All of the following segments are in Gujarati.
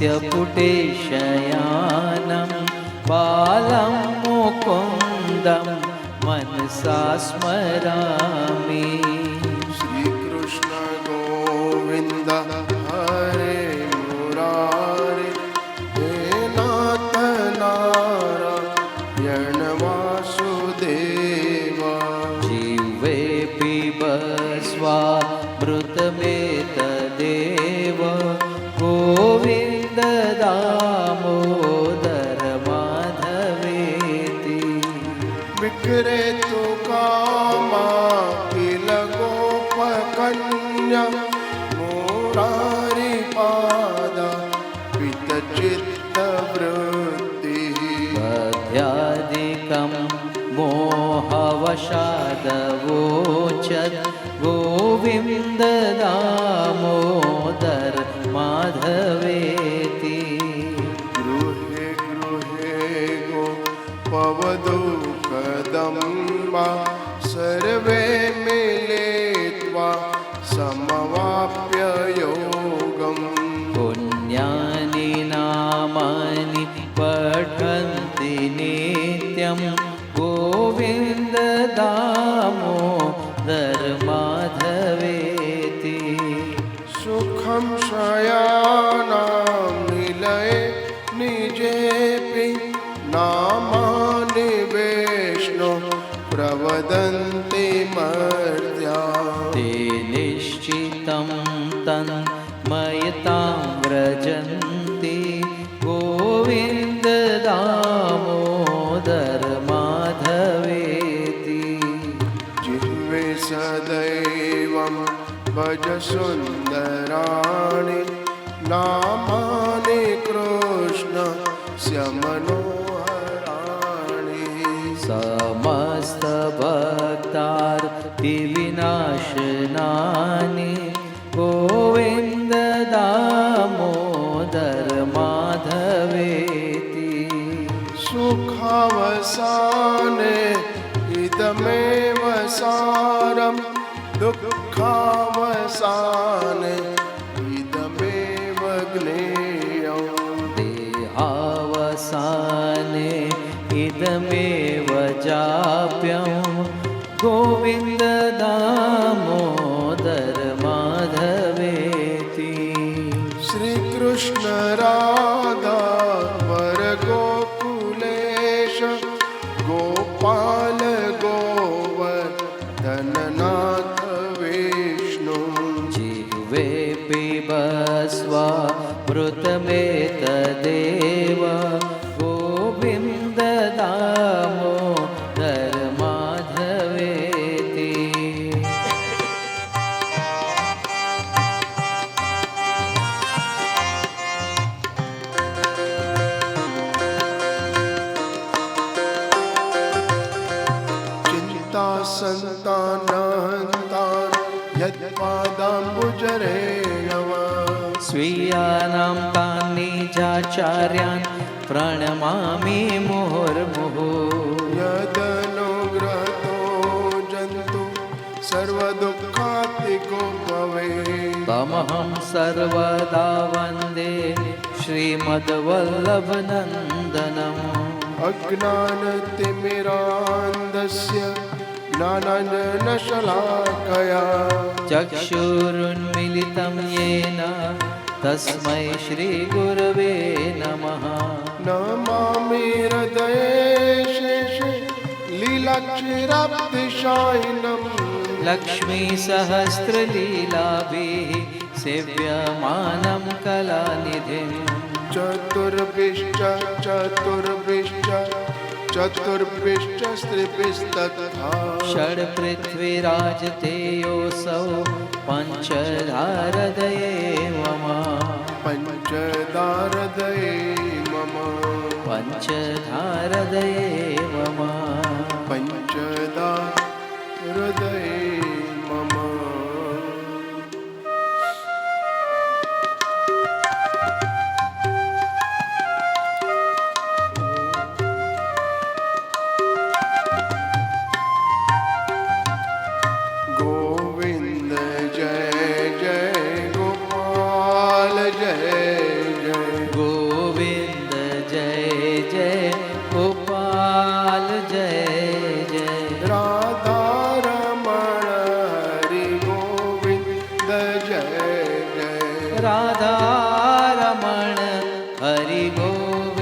हास्यपुटे शयानं बालं मुकुन्दं मनसा स्मरामि। श्रीकृष्ण गोविन्द हरे मुरारे, हे नाथ नारायण वासुदेव। जीवे पिबस्वामृतमेतदेव गोविन्द दामोदर माधवेति। विक्रेतु कामा किल गोपकन्या, मुरारी पादा पितचित्तवृत्तिः। पद्यादिकं मोहवशादवोचत् गोविन्द दामोदर माधवेति। गृहे गृहे गोपवधू कदम्बा, सर्वे मिलित्वा समवाप्य योगम्। पुण्यानि नामानि पठन्ति नित्यं गोविन्द दामोदर माधवेति। सुखं शयानां निलये निजेऽपि, नामानि विष्णो प्रवदन्ति मर्त्या। ते निश्चितं तन्मयतां व्रजन्ति गोविन्द दामोदर माधवेति। जिह्वे सदैवं भज सुन्दराणि, नामानि कृष्णस्य मनोहराणि। समस्तभक्तार्तिविनाशनानि गोविन्द दामोदर माधवेति। सुखावसाने इदमेव सारं, दुःखावसाने इदमेव ज्ञेयम्। देहावसाने इदमेव जाप्यं गोविन्द दामोदर माधवेति। श्रीकृष्ण राधा वर गोकुलेश, गोपाल गोवर्धननाथ विष्णु। जिह्वे पिबस्वामृतमेतदेव गोविन्द दामोदर माधवेति। चिन्ता सन्तानहन्तार यत्पादाम्बुजरेणव। स्वीयानां तान् निजाचार्यान् प्रणमामि मुहुर्मुहुः। यदनुग्रहतो जन्तु सर्वदुःखातिको भवेत्। तमहं सर्वदा वन्दे श्रीमद्वल्लभनन्दनम्। अज्ञानतिमिरान्धस्य ज्ञानाञ्जनशलाकया, चक्षुरुन्मिलितं येन तस्मै श्रीगुरवे नमः। नमामि हृदये शेषे लीलाक्षीराब्धिशायिनम्। लक्ष्मीसहस्रलीलाभिः सेव्यमानं कलानिधिम्। चतुर्भिश्च चतुर्भिश्च चतुर्भिश्च स्त्रिभिस्तथा। षड्पृथ्वीराजतेयोऽसौ पञ्चधारदये मम। पञ्चधारदये मम। पञ्चधारदये मम। पञ्चधारदये मम।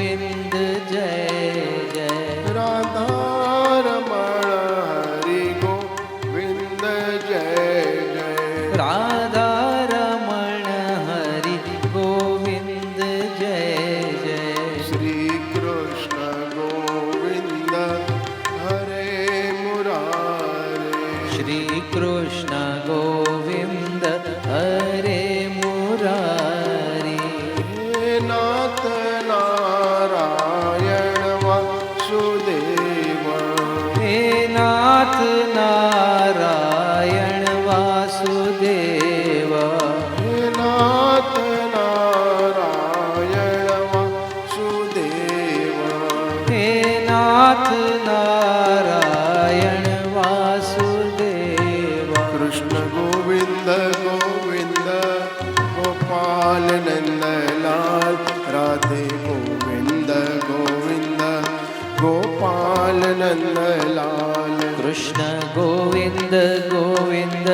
गोविंद जय जय राधारमण हरि गोविंद जय जय राधारमण हरि गोविंद जय जय श्री कृष्ण गोविंद हरे मुरारे श्री कृष्ण गोविंद हरे मुरारी हे नाथ नारायण वासुदेव हे नाथ नारायण वासुदेव हे नाथ नारायण वासुदेव हे नाथ नारायण वासुदेव कृष्ण गोविंद गोविंद गोपाल नंदलाल राधे गोविंद गोविंद गोपाल नंदलाल कृष्ण गोविंद गोविंद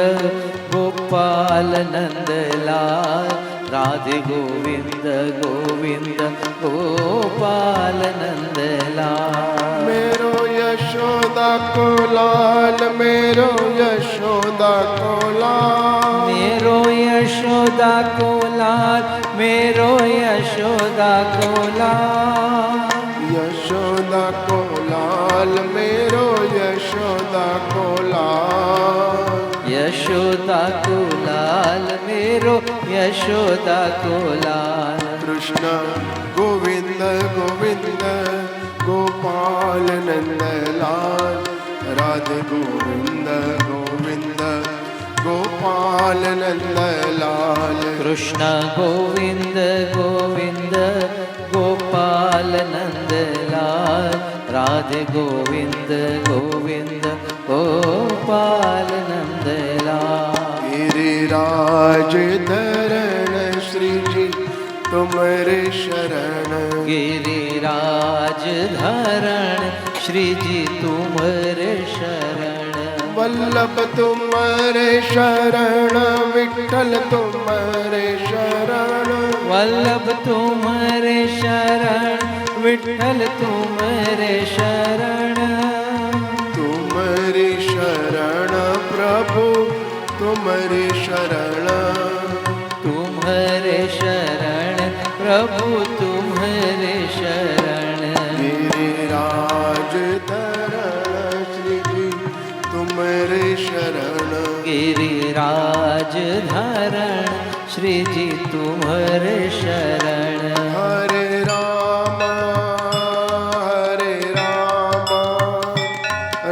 गोपाल नंदलाल राधे गोविंद गोविंद गोपाल नंदलाल मेरो यशोदा को लाल मेरो यशोदा को लाल मेरो यशोदा को लाल मेरो यशोदा को लाल यशोदा को लाल मेरो यशोदा को लाल यशोदा को लाल मेरो यशोदा को लाल कृष्ण गोविंद गोविंद गोपाल नंदलाल राधे गोविंद गोविंद गोपाल नंदलाल कृष्ण गोविंद गोविंद गोपाल नंदलाल राधे गोविंद गोविंद गोपाल नंदलाल गिरिराज धरण श्री जी तुम्हारे शरण गिरिराज धरण श्री जी तुम्हारे शरण वल्लभ तुम्हारे शरण विठ्ठल तुम्हारे शरण वल्लभ तुम्हारे शरण विठ्ठल तुम्हारे शरण तुम्हारी शरण प्रभु तुम्हारी शरण तुम्हारे शरण प्रभु तुम्हारे शरण गिरिराज धरण श्री जी तुम्हारे शरण गिरिराज धरण श्री जी तुम्हारे शरण हरे राम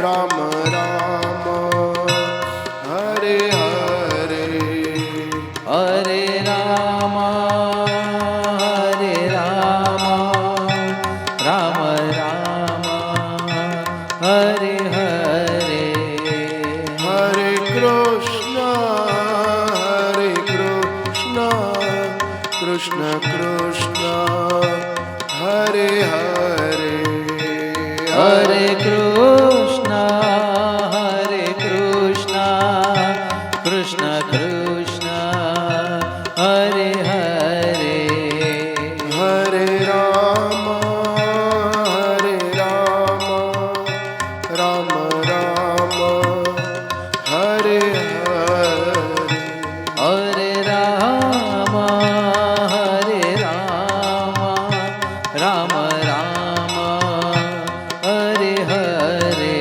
राम राम हरे हरे हरे राम राम राम हरे हरे हरे कृष्ण कृष्ण कृष्ण हरे हरे हरे कृष्ण कृष्ण कृष्ण हरे हरे हरे राम राम राम हरे हरे हरे राम राम राम हरे हरे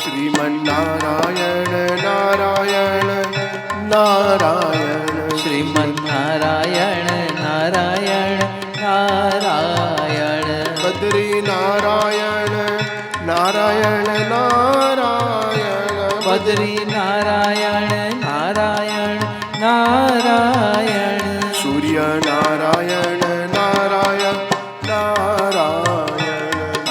श्रीमन्नारायण नारायण नारायण श्रीमन्नारायण नारायण नारायण बद्री नारायण नारायण नारायण बद्री नारायण नारायण नारायण सूर्य नारायण नारायण नारायण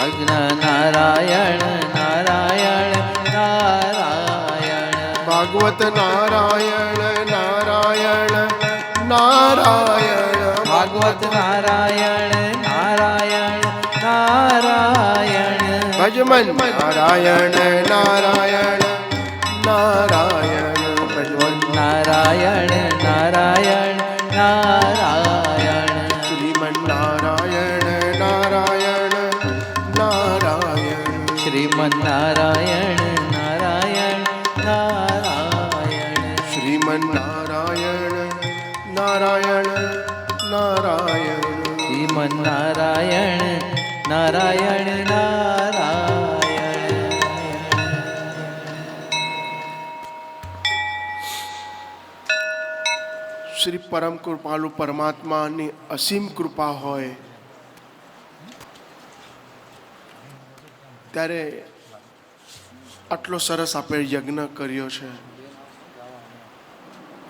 अग्न नारायण नारायण नारायण भागवत नारायण नारायण नारायण भागवत नारायण नारायण नारायण भजमन नारायण नारायण नारायण भजमन नारायण नारायण नारायण श्रीमन नारायण नारायण શ્રીમન નારાયણ નારાયણ નારાયણ શ્રીમન નારાયણ નારાયણ નારાયણ શ્રીમન નારાયણ નારાયણ નારાયણ શ્રી પરમ કૃપાલુ પરમાત્માની અસીમ કૃપા હોય ત્યારે આટલો સરસ આપણે યજ્ઞ કર્યો છે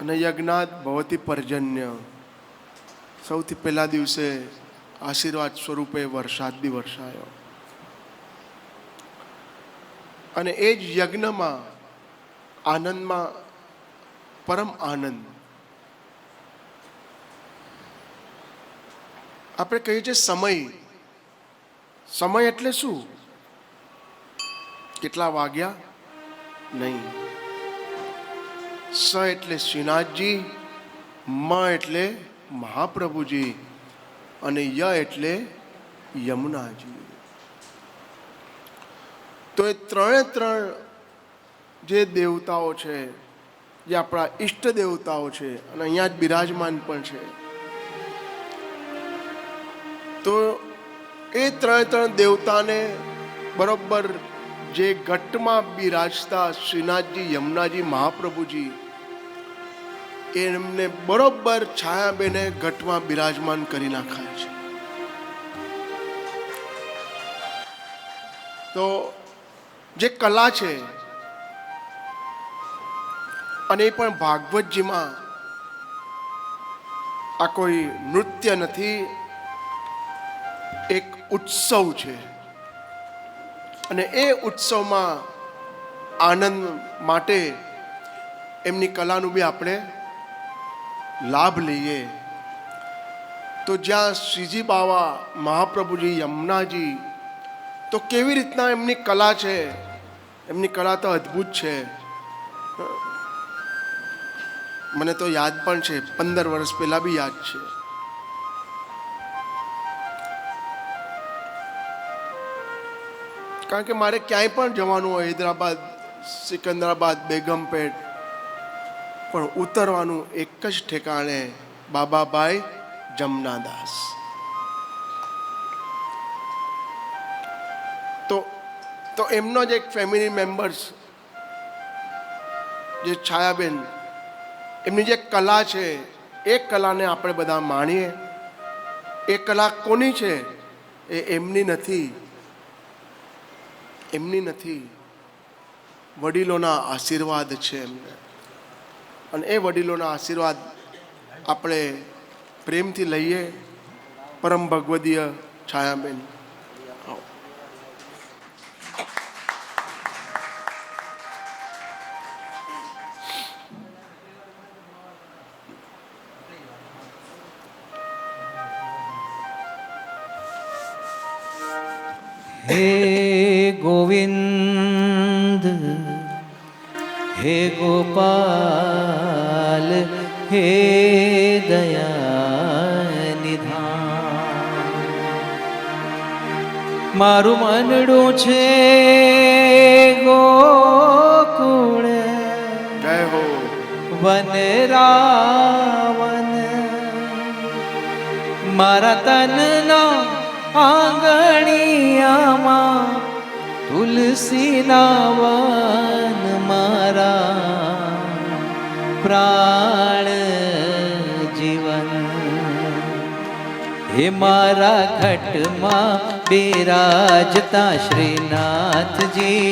અને યજ્ઞાત ભવતી પર્જન્ય સૌથી પહેલા દિવસે આશીર્વાદ સ્વરૂપે વરસાદ બી વરસાયો અને એ જ યજ્ઞમાં આનંદમાં પરમ આનંદ. આપણે કહીએ છીએ સમય એટલે શું? કેટલા વાગ્યા નહીં. સ એટલે શ્રીનાથજી, મ એટલે મહાપ્રભુજી અને ય એટલે યમુનાજી. તો એ ત્રણ જે દેવતાઓ છે, જે આપણા ઈષ્ટ દેવતાઓ છે અને અહીંયા જ બિરાજમાન પણ છે, તો એ ત્રણ દેવતાને બરોબર જે ઘટમાં બિરાજતા શ્રીનાથજી, યમુનાજી, મહાપ્રભુજી, એમને બરોબર છાયાબેને ઘટમાં બિરાજમાન કરી નાખાય છે. તો જે કલા છે, અને એ પણ ભાગવતજીમાં આ કોઈ નૃત્ય નથી, એક ઉત્સવ છે. અને એ ઉત્સવમાં આનંદ માટે એમની કલાનું બી આપણે લાભ લઈએ. તો જ્યાં શ્રીજી બાવા, મહાપ્રભુજી, યમુનાજી, તો કેવી રીતના એમની કલા છે, એમની કલા તો અદ્ભુત છે. મને તો યાદ પણ છે, 15 વર્ષ પહેલા બી યાદ છે. કારણ કે મારે ક્યાંય પણ જવાનું હોય, હૈદરાબાદ, સિકંદરાબાદ, બેગમપેટ, પણ ઉતરવાનું એક જ ઠેકાણે, બાબાભાઈ જમનાદાસ. તો એમનો જ એક ફેમિલી મેમ્બર્સ, જે છાયાબેન, એમની જે કલા છે, એ કલાને આપણે બધા માણીએ. એ કલા કોની છે? એ એમની નથી, વડીલોના આશીર્વાદ છે એમને. અને એ વડીલોના આશીર્વાદ આપણે પ્રેમથી લઈએ. પરમ ભગવદીય છાયાબેન, હે ગોવિંદ, હે ગોપાલ, હે દયાનિધાન. મારું મનડું છે ગોકુળ, જય હો વનરાવન. મારા તનના આંગણિયામાં તુલસીના વન. મારા પ્રાણ જીવન, હે મારા ઘટમાં બિરાજતા શ્રીનાથજી,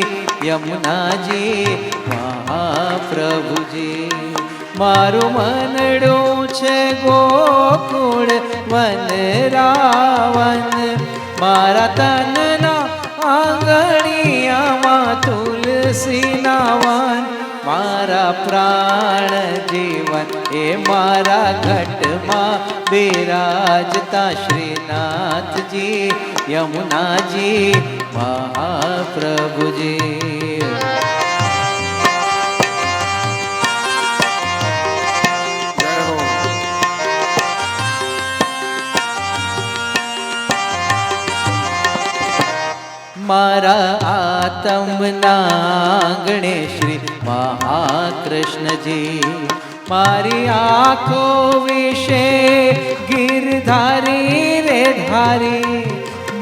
યમુનાજી, મહાપ્રભુજી. મારું મનડું છે ગોકુળ વનરાવન. મારા તનના આંગણિયામાં તુલસીના વન. મારા પ્રાણ જીવન, એ મારા ઘટમાં બિરાજતા શ્રીનાથજી, યમુનાજી, મહાપ્રભુજી. મારા આતમના આંગણે શ્રી મહાકૃષ્ણજી, મારી આંખો વિશે ગીરધારી રે ધારી,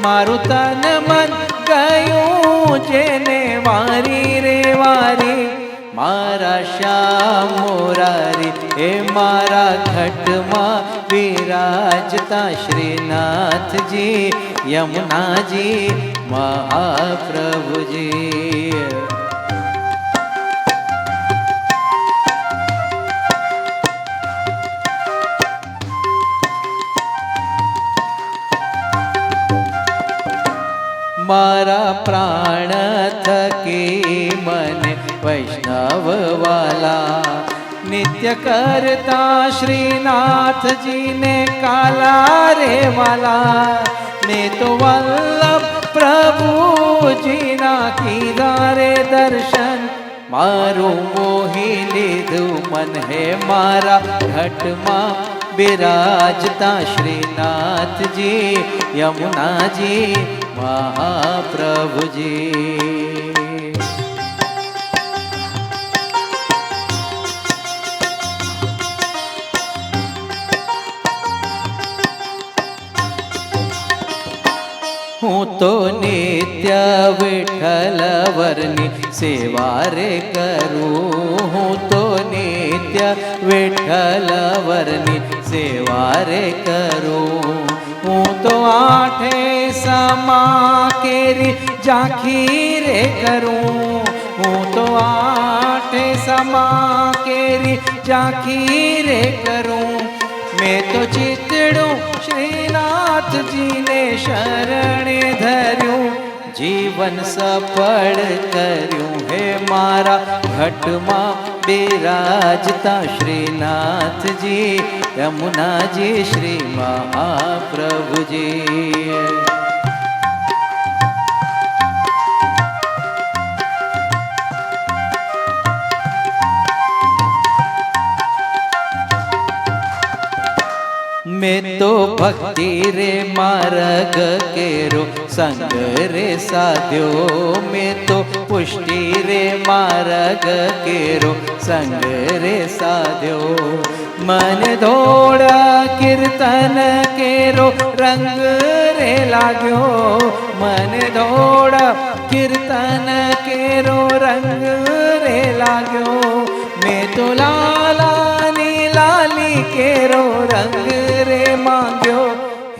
મારું તન મન ગયું જેને વારી રે વારી, મારા શ્યામ મોરારી એ મારા ઘટમાં વિરાજતા શ્રીનાથજી, યમુનાજી મહાપ્રભુજી. મારા પ્રાણ થકી મને વૈષ્ણવ વાલા, નિત્ય કરતા શ્રીનાથજીને કાલા રે વાલા, મેં તો વલ્લભ પ્રભુજીના કીધા રે દર્શન, મારું મોહી લીધું મન હે મારા ઘટમાં બિરાજતા શ્રીનાથજી, યમુનાજી મહાપ્રભુજી. હું તો નિત્ય વિઠ્ઠલ વરની સેવા રે કરું, હું તો નિત્ય વિઠ્ઠલ વરની સેવા રે કરું, હું તો આઠે સમા કેરી ઝાંખી રે કરું, હું તો આઠે સમા કેરી ઝાંખી રે કરું, મેં તો ચિતડું શ્રીનાથજીને શરણે ધર્યું, જીવન સફળ કર્યું હે મારા ઘટમાં બિરાજતા શ્રીનાથજી, યમુનાજી શ્રી મહાપ્રભુજી. મેં તો ભક્તિ રે માર્ગ કેરો સંગ રે સાધ્યો, મેં તો પુષ્ટિ રે માર્ગ કેરો સંગ રે સાધ્યો, મન ધોળ કીર્તન કેરો રંગ રે લાગ્યો, મન ધોળ કીર્તન કેરો રંગ રે લાગ્યો, મેં તો લાલાની લાલી કેરો રંગ રે માંગ્યો,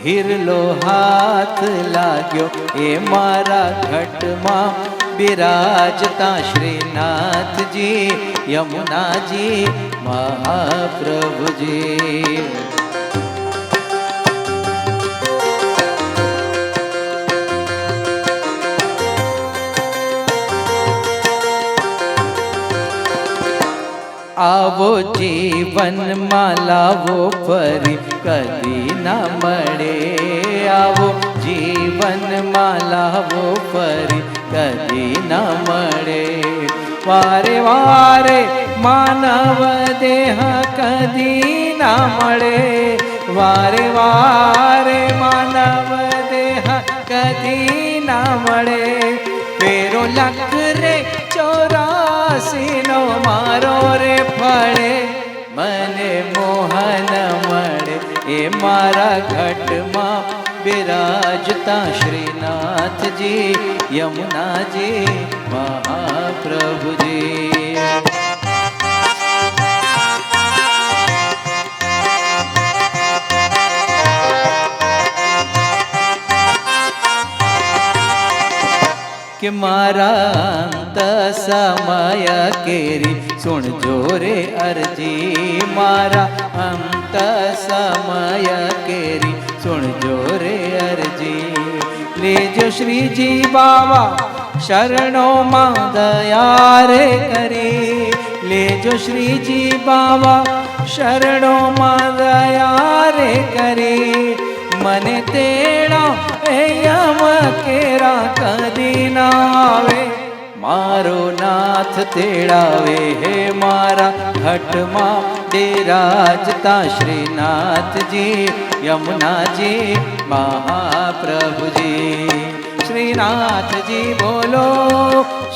હિરલો હાથ લાગ્યો એ મારા ઘટમાં બિરાજતા શ્રીનાથજી, યમુનાજી મહાપ્રભુજી. આવો જીવનમાં લાવો ફરી કદી ના મળે, આવો જીવનમાં લાવો ફરી કદી ના મળે, વારે વારે માનવ દેહ કદી ના મળે, વારે વારે માનવ દેહ કદી ના મળે, પેરો લખ રે 84 નો મારો રે ફળે, મને મોહન મળે એ મારા ઘટમાં બિરાજતા શ્રીનાથજી, યમુનાજી મહાપ્રભુજી. કે મારા અંત સમય કેરી સુણજો રે અરજી, મારા અંત સમય કેરી સુણજો રે અરજી, લેજો શ્રીજી બાવા શરણોમાં દયા રે કરી, લેજો શ્રીજી બાવા શરણોમાં દયા રે કરી, મને તેડા એ યમ કેરા કદી ના આવે, મારો નાથ તેડાવે હે મારા ઘટમાં બિરાજતા શ્રીનાથજી, યમુનાજી મહાપ્રભુજી. श्रीनाथ जी बोलो,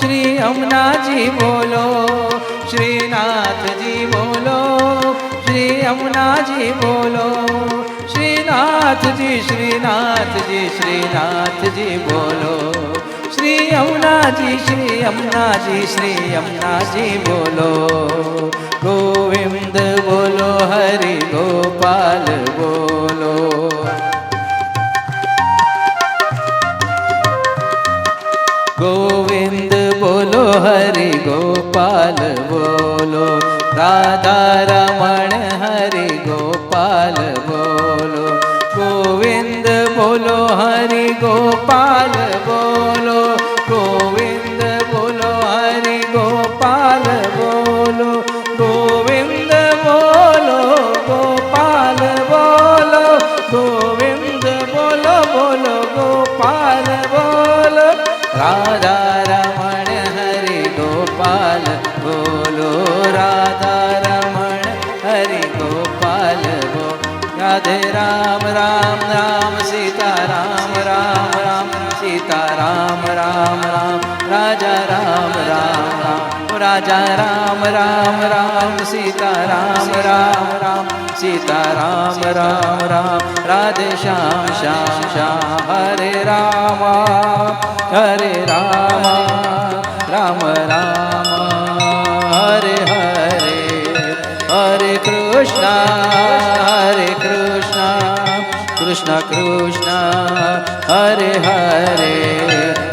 श्री यमुना जी बोलो, श्रीनाथ जी बोलो, श्री यमुना जी बोलो, श्रीनाथ जी, श्रीनाथ जी, श्रीनाथ जी बोलो, श्री यमुना जी, श्री यमुना जी, श्री यमुना जी बोलो। गोविंद बोलो, हरि गोपाल बोलो, गोविंद बोलो, हरि गोपाल बोलो, राधा रमण हरि गोपाल बोलो, गोविंद बोलो, हरि गोपाल बोलो, गोविंद बोलो, हरि गोपाल बोलो, गोविंद बोलो, गोपाल बोलो, गोविंद बोलो, बोलो गोपाल बोलो, राधा रमण हरि गोपाल बोलो, राधा रमण हरि गोपाल बोलो, राधे राम राम राम सीता राम राम राम सीता राम राम राम, राजा राम राम राम, राजा राम राम राम सीता राम राम राम सीता राम राम राम, राधे श्याम श्याम श्याम, हरे राम राम राम हरे हरे, हरे कृष्णा कृष्ण कृष्ण हरे हरे,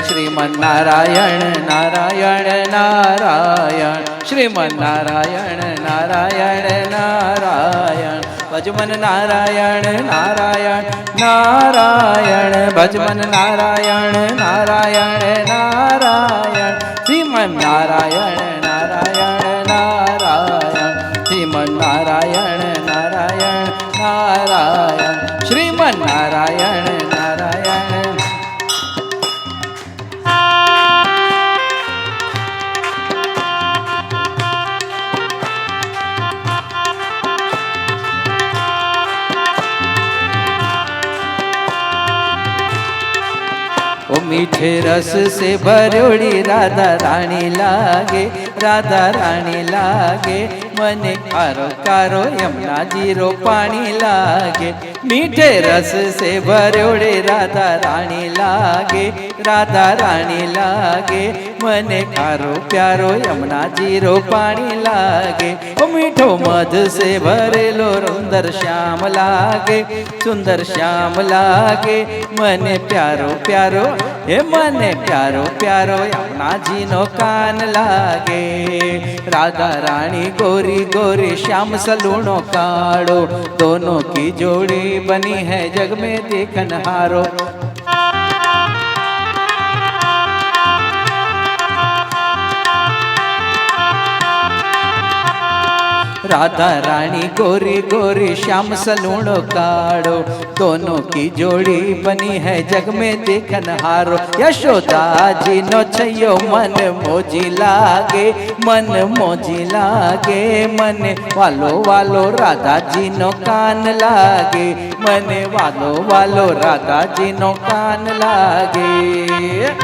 श्रीमन्नारायण नारायण नारायण, श्रीमन्नारायण नारायण नारायण, भजमन नारायण नारायण नारायण, भजमन नारायण नारायण नारायण, श्रीमन्नारायण नारायण नारायण, श्रीमन्नारायण नारायण नारायण, श्रीमन्नारायण नारायण। ओ मीठे रस से भरोड़ी राधा रानी लागे, राधा रानी लागे, मने कारो कारो यमुना जी रो पानी लागे, मीठे रस से भरोड़े राधा रानी लागे, राधा रानी लागे, मने कारो प्यारो यमुना जी रो पानी लागे, ओ मीठो मध से भरेलो सुंदर श्याम लागे, सुंदर श्याम लागे, मने प्यारो प्यारो हे मने प्यारो प्यारो यमुना जी नो कान लागे, राधा रानी गोरी गोरी श्याम सलूनो काड़ो, दोनों की जोड़ी बनी है जग में देखन हारो, राधा रानी गोरी गोरी श्याम सलूनो काड़ो, दोनों की जोड़ी बनी है जग में देखन हारो, यशोदा जी नो छैयो मन मोजी लागे, मन मोजी लागे, मने वालो वालो राधा जी नो कान लागे, मने वालो वालो राधा जी नो कान लागे।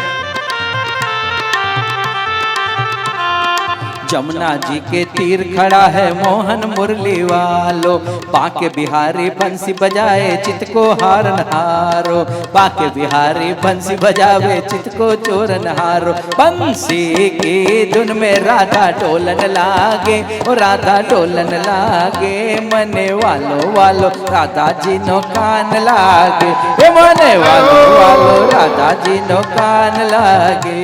जमुना जी के तीर खड़ा है मोहन मुरली वालो, बाके बिहारी बंसी बजाए चित को हारन हारो, बाके बिहारी बंसी बजावे चित को चोरन हारो, बंसी की धुन में राधा टोलन लागे, ओ राधा टोलन लागे, मने वालो वालो राधा जी नो कान लागे, ए मने वालो वालो राधा जी नो कान लागे।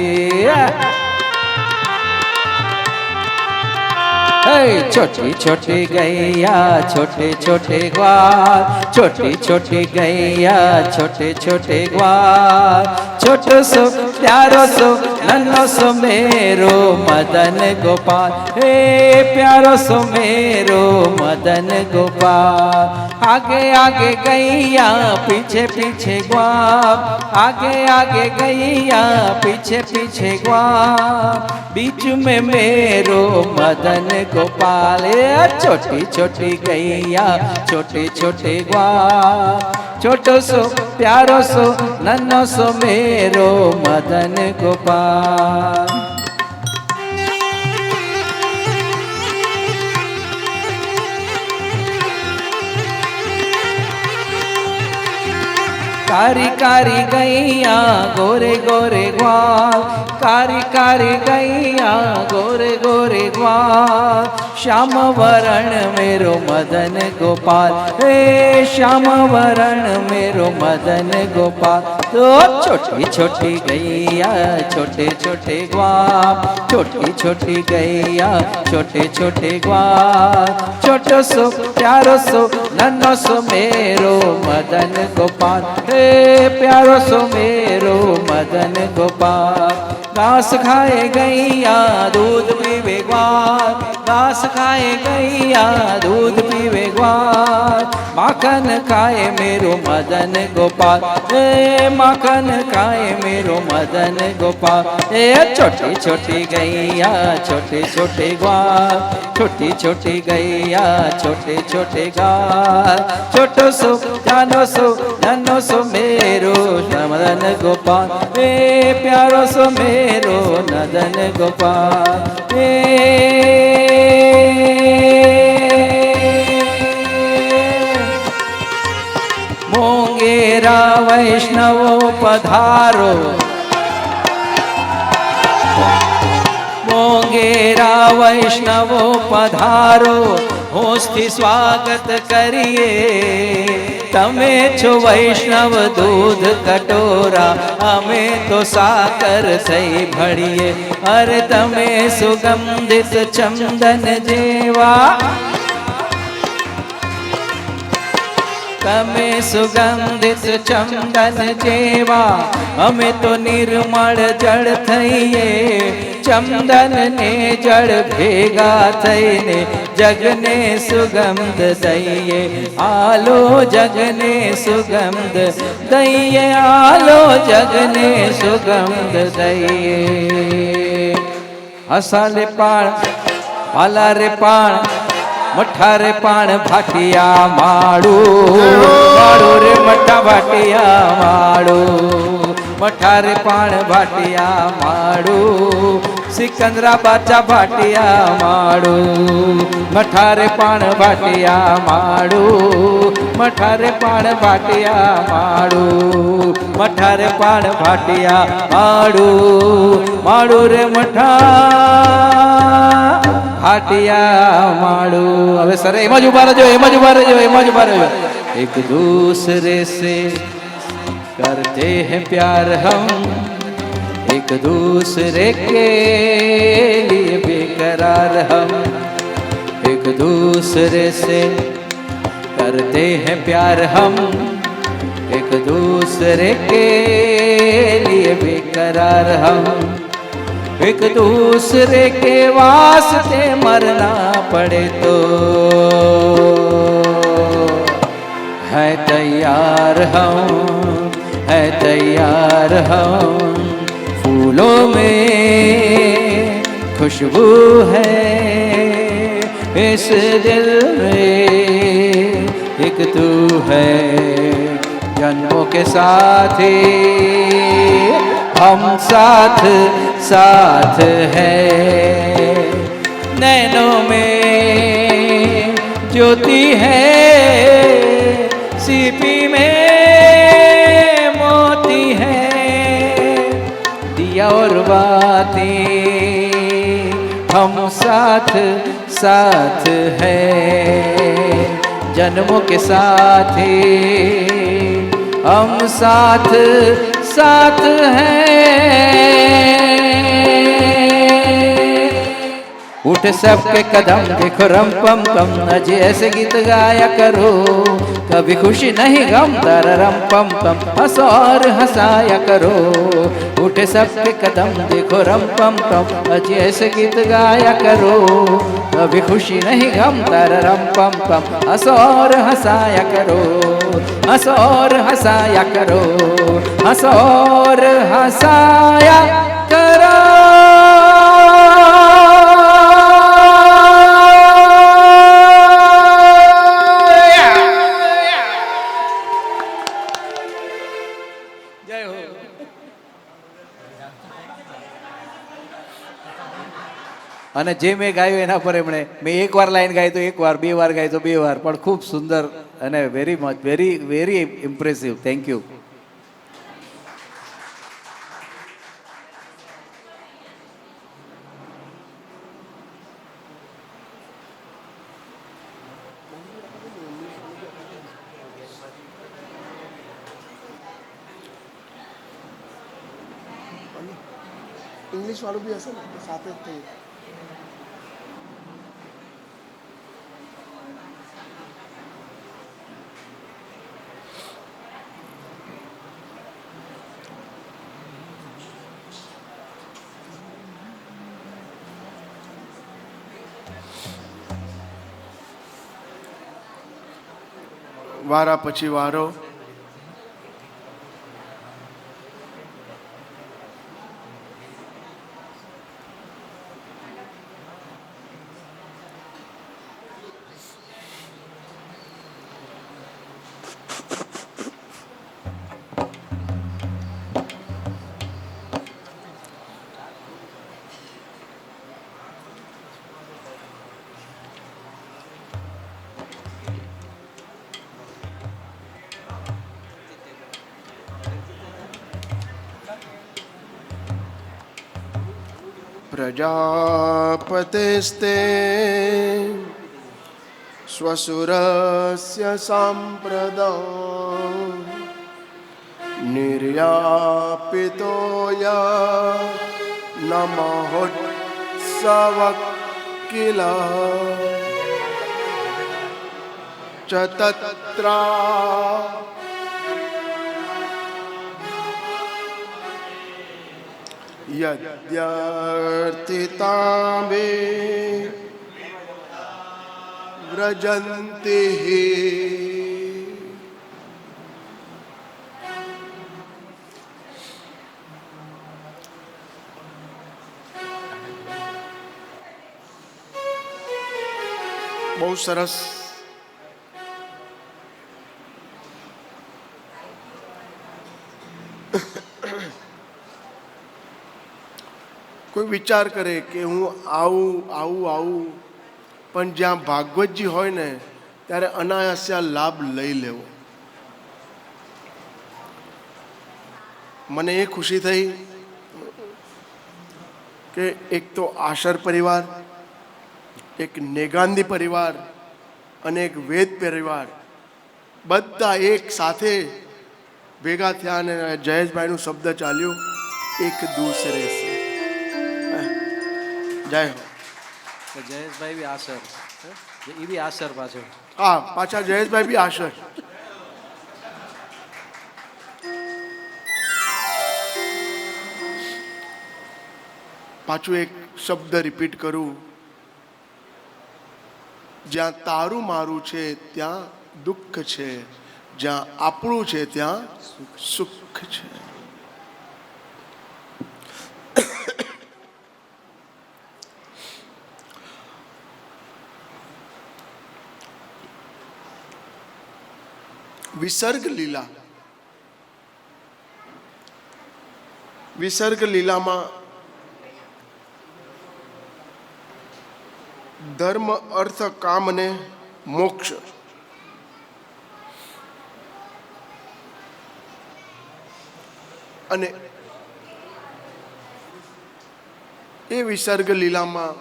छोटी छोटी गैया छोटे छोटे ग्वाल, छोटी छोटी गैया छोटे छोटे ग्वाल, छोटो सो प्यारो सो नन्नो सो मेरो मदन गोपाल, हे प्यारो सो मेरो मदन गोपाल, आगे आगे गैया पीछे पीछे ग्वाल, आगे आगे गैया पीछे पीछे ग्वाल, बीच में मेरो मदन गोपाल। छोटी छोटी गैया छोटे छोटे ग्वाल, छोटो सो प्यारो सो नन्नो सो मेरो मदन गोपाल। कारी कारी गैया गोरे गोरे ग्वाल, कारी कारी गैया गोरे गोरे ग्वाल। श्याम वरण मेरो मदन गोपाल, हे श्याम वरण मेरो मदन गोपाल। तो छोटी छोटी गैया छोटे छोटे ग्वाल, छोटी छोटी गैया छोटे छोटे ग्वाल। छोटो सो प्यारो सो नन्नो सो मेरो मदन गोपाल, हे प्यारो सो मेरो मदन गोपाल। घास खाए गैया दूध पीवे ग्वाल, घास खाए गैया दूध पीवे ग्वाल। माखन खाए मेरो मदन गोपाल, ए माखन खाए मेरो मदन गोपाल। ए छोटी छोटी गैया छोटे छोटे ग्वाल, छोटी छोटी गैया छोटे छोटे ग्वाल। छोटो सो जानो सो नन्नो सो मेरो मदन गोपाल, ए प्यारो सो मेरो नदन गोपाल। मोंगेरा वैष्णवो पधारो, मोंगेरा वैष्णवो पधारो। होस्ती स्वागत करिए, तमे छो वैष्णव दूध कटोरा, हमें तो साकर सही भड़िए। अरे तमे सुगंधित चंदन जेवा, तमे सुगंधित चंदन जेवा। हमें तो निर्मल जड़ थईए, चंदन ने जड़ भेगा थईने जगने सुगंध दइए। आलो जगने सुगंध दइए, आलो जगने सुगंध दइए। हसाले पाण वाला रे पाण, मठा रे पाण भाटिया माड़ू, माड़ू रे मठा भाटिया माड़ू। मठा रे पाण भाटिया माड़ू, सिकंदरा बाचा भाटिया माड़ू। मठा रे पाण भाटिया माड़ू, मठा रे पाण भाटिया माड़ू। मठा रे पाण भाटिया माड़ू, माड़ू रे मठा भाटिया माड़ू। હવે સર એમ જ ઉભા રહેજો, એમ જ ઉભા રહેજો, એમ જ ઉભા રહેજો। एक दूसरे से करते हैं प्यार हम, एक दूसरे के लिए बेकरार हम। एक दूसरे से करते हैं प्यार हम, एक दूसरे के लिए बेकरार हम। एक दूसरे के वास्ते मरना पड़े तो है तैयार हम, है तैयार हम। फूलों में खुशबू है इस दिल में, एक तू है जन्मों के साथी, हम साथ साथ है। नैनों में ज्योति है, सीपी में मोती है। दिया और बाती हम साथ साथ है, जन्मों के साथी हम साथ साथ हैं। उठ सबके कदम देखो रम पम पम, अज ऐसे गीत गाया करो, कभी खुशी नहीं गम तररम पम पम, हंसो और हंसाया करो। उठ सबके कदम देखो रम पम पम, अज ऐसे गीत गाया करो, कभी खुशी नहीं गम तररम पम पम, हंसो और हंसाया करो, हंसो और हंसाया करो, हंसो और हंसाया करो। અને જે મેં ગાયું એના પર એમણે મેં એક વાર લાઈન ગાઈ તો એક વાર, 2 વાર ગાઈ તો 2 વાર, પણ ખૂબ સુંદર અને very much very very impressive. Thank you. English વાળું બી હશે ને સાથે જ થઈ. વારા પછી વારો. प्रजापतेस्ते स्वसुरस्य साम्प्रदा निर्यापितो य न महोत्सवः किल च तत्रा यद्यर्थितां वे व्रजन्ति બહુ સરસ. કોઈ વિચાર કરે કે હું આવું આવું આવું, પણ જ્યાં ભાગવતજી હોય ને ત્યારે અનાયાસે આ લાભ લઈ લેવો. મને એ ખુશી થઈ કે એક તો આશર પરિવાર, એક નેગાંદી પરિવાર અને એક વેદ પરિવાર બધા એક સાથે ભેગા થયા અને જયેશભાઈનું શબ્દ ચાલ્યું, એક દૂસરે સે. જય હો. જયેશભાઈ બી આશર, એ બી આશર પાછો. હા, પાછા જયેશભાઈ બી આશર. પાછું એક શબ્દ રિપીટ કરું, જ્યાં તારું મારું છે ત્યાં દુઃખ છે, જ્યાં આપણું છે ત્યાં સુખ છે. વિસર્ગ લીલા, વિસર્ગ લીલામાં ધર્મ અર્થ કામ અને મોક્ષ અને એ વિસર્ગ લીલામાં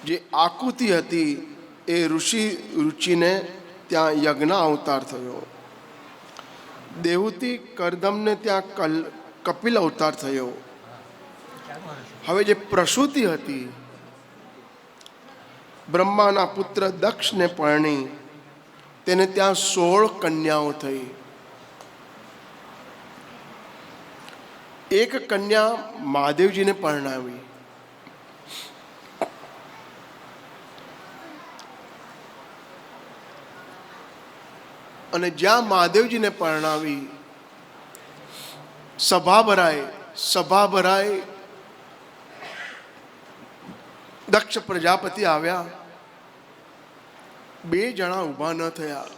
જે આકૃતિ હતી એ ઋષિ રુચિને ત્યાં યજ્ઞ અવતાર થયો. દેવહૂતિ કરદમને ત્યાં કપિલ અવતાર થયો. હવે જે પ્રસૂતિ હતી બ્રહ્માના પુત્ર દક્ષને પરણી, તેને ત્યાં 16 કન્યાઓ થઈ. એક કન્યા મહાદેવજીને પરણાવી. અને જ્યાં મહાદેવજીને પરણાવી સભા ભરાય, દક્ષ પ્રજાપતિ આવ્યા. 2 જણા ઊભા ન થયા.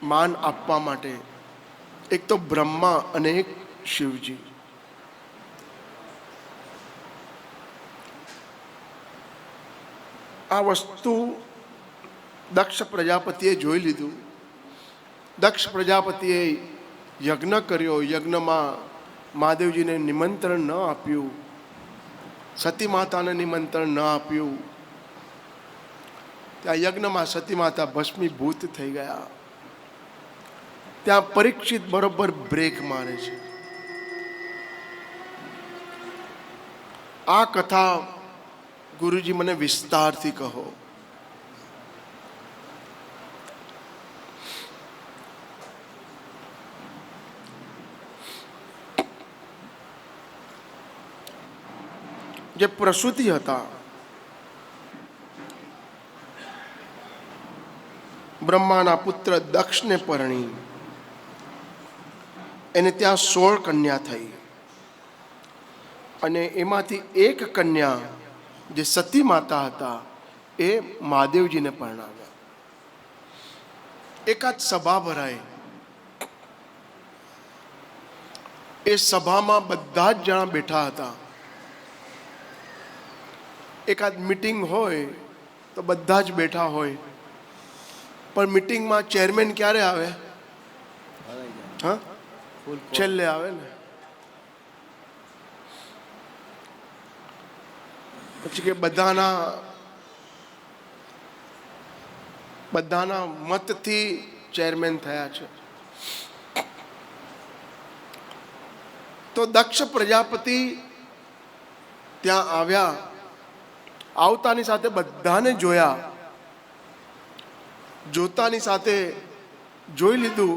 માન આપવા માટે એક તો બ્રહ્મા અને એક શિવજી. આ વસ્તુ દક્ષ પ્રજાપતિએ જોઈ લીધું. દક્ષ પ્રજાપતિએ યજ્ઞ કર્યો. યજ્ઞમાં મહાદેવજીને નિમંત્રણ ન આપ્યું, સતી માતાને નિમંત્રણ ન આપ્યું. ત્યાં યજ્ઞમાં સતી માતા ભસ્મીભૂત થઈ ગયા. ત્યાં પરીક્ષિત બરોબર બ્રેક મારે છે. આ કથા ગુરુજી મને વિસ્તારથી કહો. જે પ્રસૂતિ હતા, બ્રહ્માના પુત્ર દક્ષને પરણી, એને ત્યાં 16 કન્યા થઈ. અને એમાંથી એક કન્યા જે સતી માતા હતા એ મહાદેવજીને પરણાવ્યા. એકાદ સભા ભરાય. એ સભામાં બધા જ જણા બેઠા હતા. એકાદ મીટિંગ હોય તો બધા જ બેઠા હોય, પણ મીટિંગમાં ચેરમેન ક્યારે આવે? હા, છેલ્લે આવે ને. પછી કે બધાના મતથી ચેરમેન થયા છે. તો દક્ષ પ્રજાપતિ ત્યાં આવ્યા. આવતાની સાથે બધાને જોયા. જોતાની સાથે જોઈ લીધું.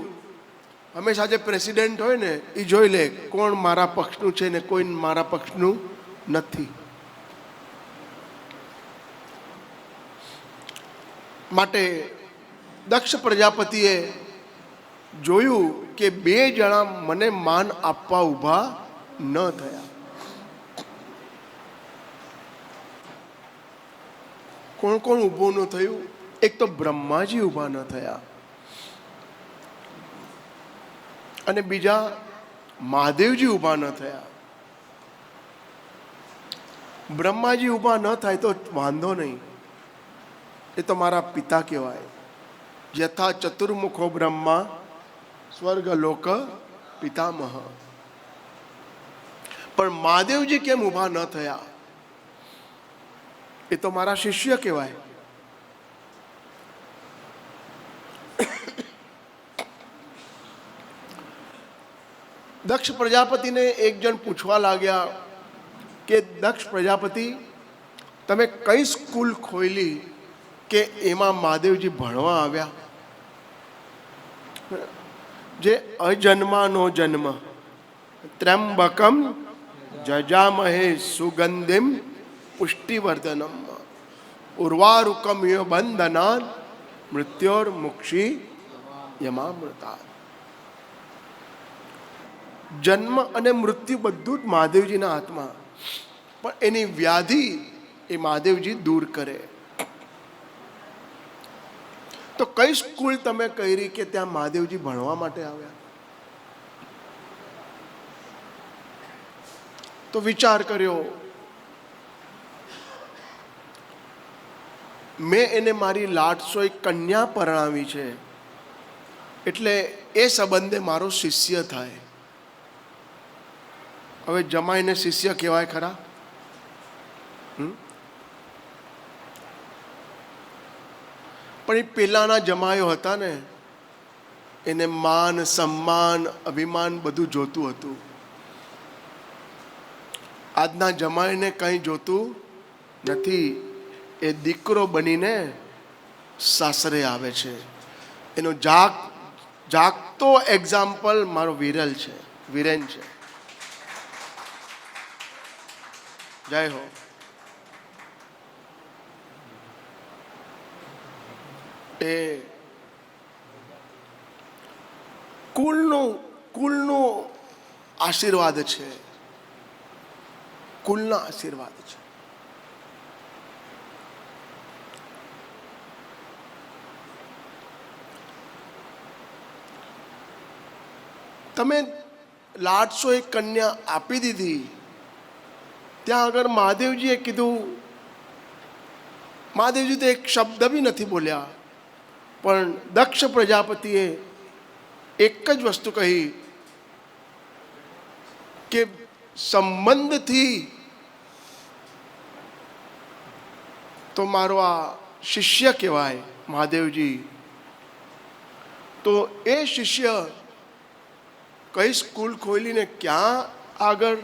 હંમેશા જે પ્રેસિડેન્ટ હોય ને એ જોઈ લે કોણ મારા પક્ષનું છે ને કોઈ મારા પક્ષનું નથી. માટે દક્ષ પ્રજાપતિએ જોયું કે 2 જણા મને માન આપવા ઊભા ન થયા. કોણ કોણ ઊભું ન થયું? એક તો બ્રહ્માજી ઊભા ન થયા, અને બીજા મહાદેવજી ઊભા ન થયા. બ્રહ્માજી ઊભા ન થાય તો વાંધો નહીં, એ તો મારા પિતા કહેવાય. યથા ચતુર્મુખો બ્રહ્મા સ્વર્ગ લોક પિતામહ. પણ મહાદેવજી કેમ ઊભા ન થયા? એ તો મારા શિષ્ય કહેવાય. દક્ષ પ્રજાપતિને એક જણ પૂછવા લાગ્યા કે દક્ષ પ્રજાપતિ, તમે કઈ સ્કૂલ ખોલી કે એમાં મહાદેવજી ભણવા આવ્યા? જે અજન્માનો જન્મ, ત્ર્યંબકમ જજામહે સુગંધિમ પુષ્ટિવર્ધનમ ઉર્વારુકમ બંધનાન મૃત્યોર મુક્ષી યમામૃતા. જન્મ અને મૃત્યુ બધું જ મહાદેવજીના હાથમાં, પણ એની વ્યાધિ એ મહાદેવજી દૂર કરે. તો કઈ સ્કૂલ તમે કરી કે ત્યાં મહાદેવજી ભણવા માટે આવ્યા? તો વિચાર કર્યો. મેં એને મારી લાડસોઈ કન્યા પરણાવી છે, એટલે એ સંબંધે મારો શિષ્ય થાય. હવે જમાઈને શિષ્ય કહેવાય ખરા? પણ એ પેલાના જમાયો હતા ને, એને માન સન્માન અભિમાન બધું જોતું હતું. આજના જમાઈને કંઈ જોતું નથી. એ દીકરો બનીને સાસરે આવે છે. એનો જાગતો એક્ઝામ્પલ મારો વિરેન છે. જય હો. એ કુલનો આશીર્વાદ છે. કુલના આશીર્વાદ છે. તમે 801 કન્યા આપી દીધી, ત્યાં આગળ મહાદેવજીએ કીધું, મહાદેવજી તો એક શબ્દ બી નથી બોલ્યા, પણ દક્ષ પ્રજાપતિએ એક જ વસ્તુ કહી કે સંબંધથી તો મારો આ શિષ્ય કહેવાય મહાદેવજી. તો એ શિષ્ય કઈ સ્કૂલ ખોલીને ક્યાં આગળ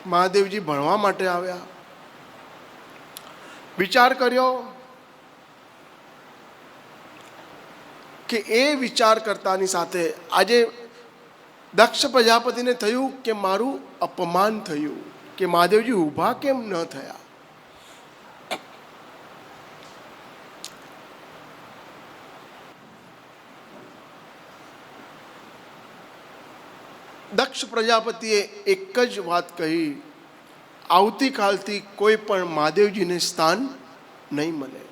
મહાદેવજી ભણવા માટે આવ્યા? વિચાર કર્યો કે એ વિચાર કરતાની સાથે આજે દક્ષ પ્રજાપતિને થયું કે મારું અપમાન થયું, કે મહાદેવજી ઊભા કેમ ન થયા. દક્ષ પ્રજાપતિએ એક જ વાત કહી, આવતીકાલથી કોઈ પણ મહાદેવજીને સ્થાન નહીં મળે.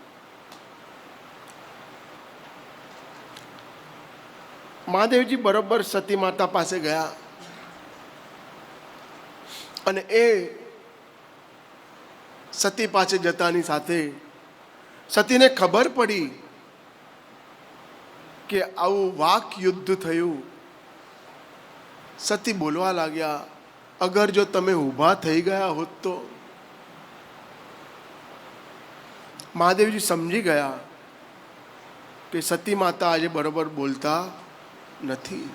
મહાદેવજી બરોબર સતી માતા પાસે ગયા અને એ સતી પાસે જતાની સાથે સતીને ખબર પડી કે આવું વાક યુદ્ધ થયું. સતી બોલવા લાગ્યા, અગર જો તમે ઊભા થઈ ગયા હોત તો. મહાદેવજી સમજી ગયા કે સતી માતા આજે બરોબર બોલતા નથી.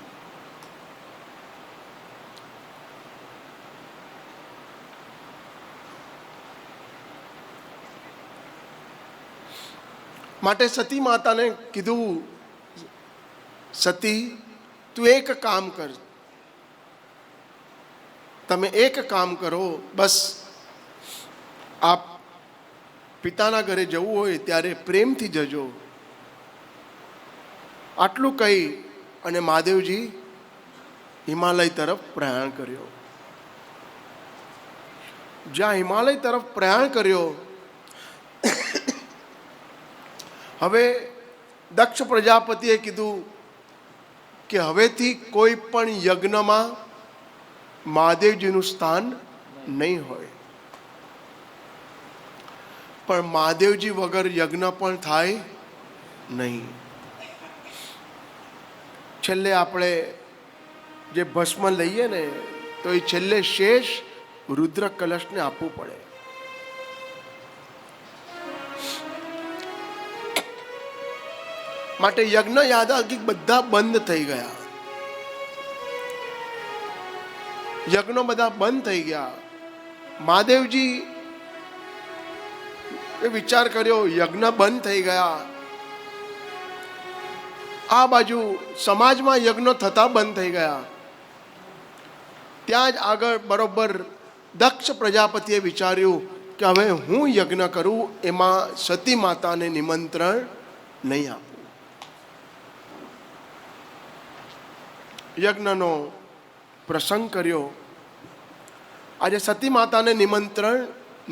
માટે સતી માતાને કીધું, સતી તું એક કામ કર, તમે એક કામ કરો, બસ આપ પિતાના ઘરે જવું હોય ત્યારે પ્રેમથી જજો. આટલું કહી અને મહાદેવજી હિમાલય તરફ પ્રયાણ કર્યો. જ્યાં હિમાલય તરફ પ્રયાણ કર્યો, હવે દક્ષ પ્રજાપતિએ કીધું કે હવેથી કોઈ પણ યજ્ઞમાં મહાદેવજીનું સ્થાન નહીં હોય. પણ મહાદેવજી વગર યજ્ઞ પણ થાય નહીં. છેલ્લે આપણે જે ભસ્મ લઈએ ને તો એ છેલ્લે શેષ રુદ્ર કલશને આપવું પડે. માટે યજ્ઞ યાગાદિક બધા બંધ થઈ ગયા. યજ્ઞો બધા બંધ થઈ ગયા. મહાદેવજી એ વિચાર કર્યો, યજ્ઞ બંધ થઈ ગયા, આ બાજુ સમાજમાં યજ્ઞો થતા બંધ થઈ ગયા. ત્યાં જ આગળ બરોબર દક્ષ પ્રજાપતિએ વિચાર્યું કે હવે હું યજ્ઞ કરું, એમાં સતી માતાને નિમંત્રણ નહીં આપું. યજ્ઞનો પ્રસંગ કર્યો. આજે સતી માતાને નિમંત્રણ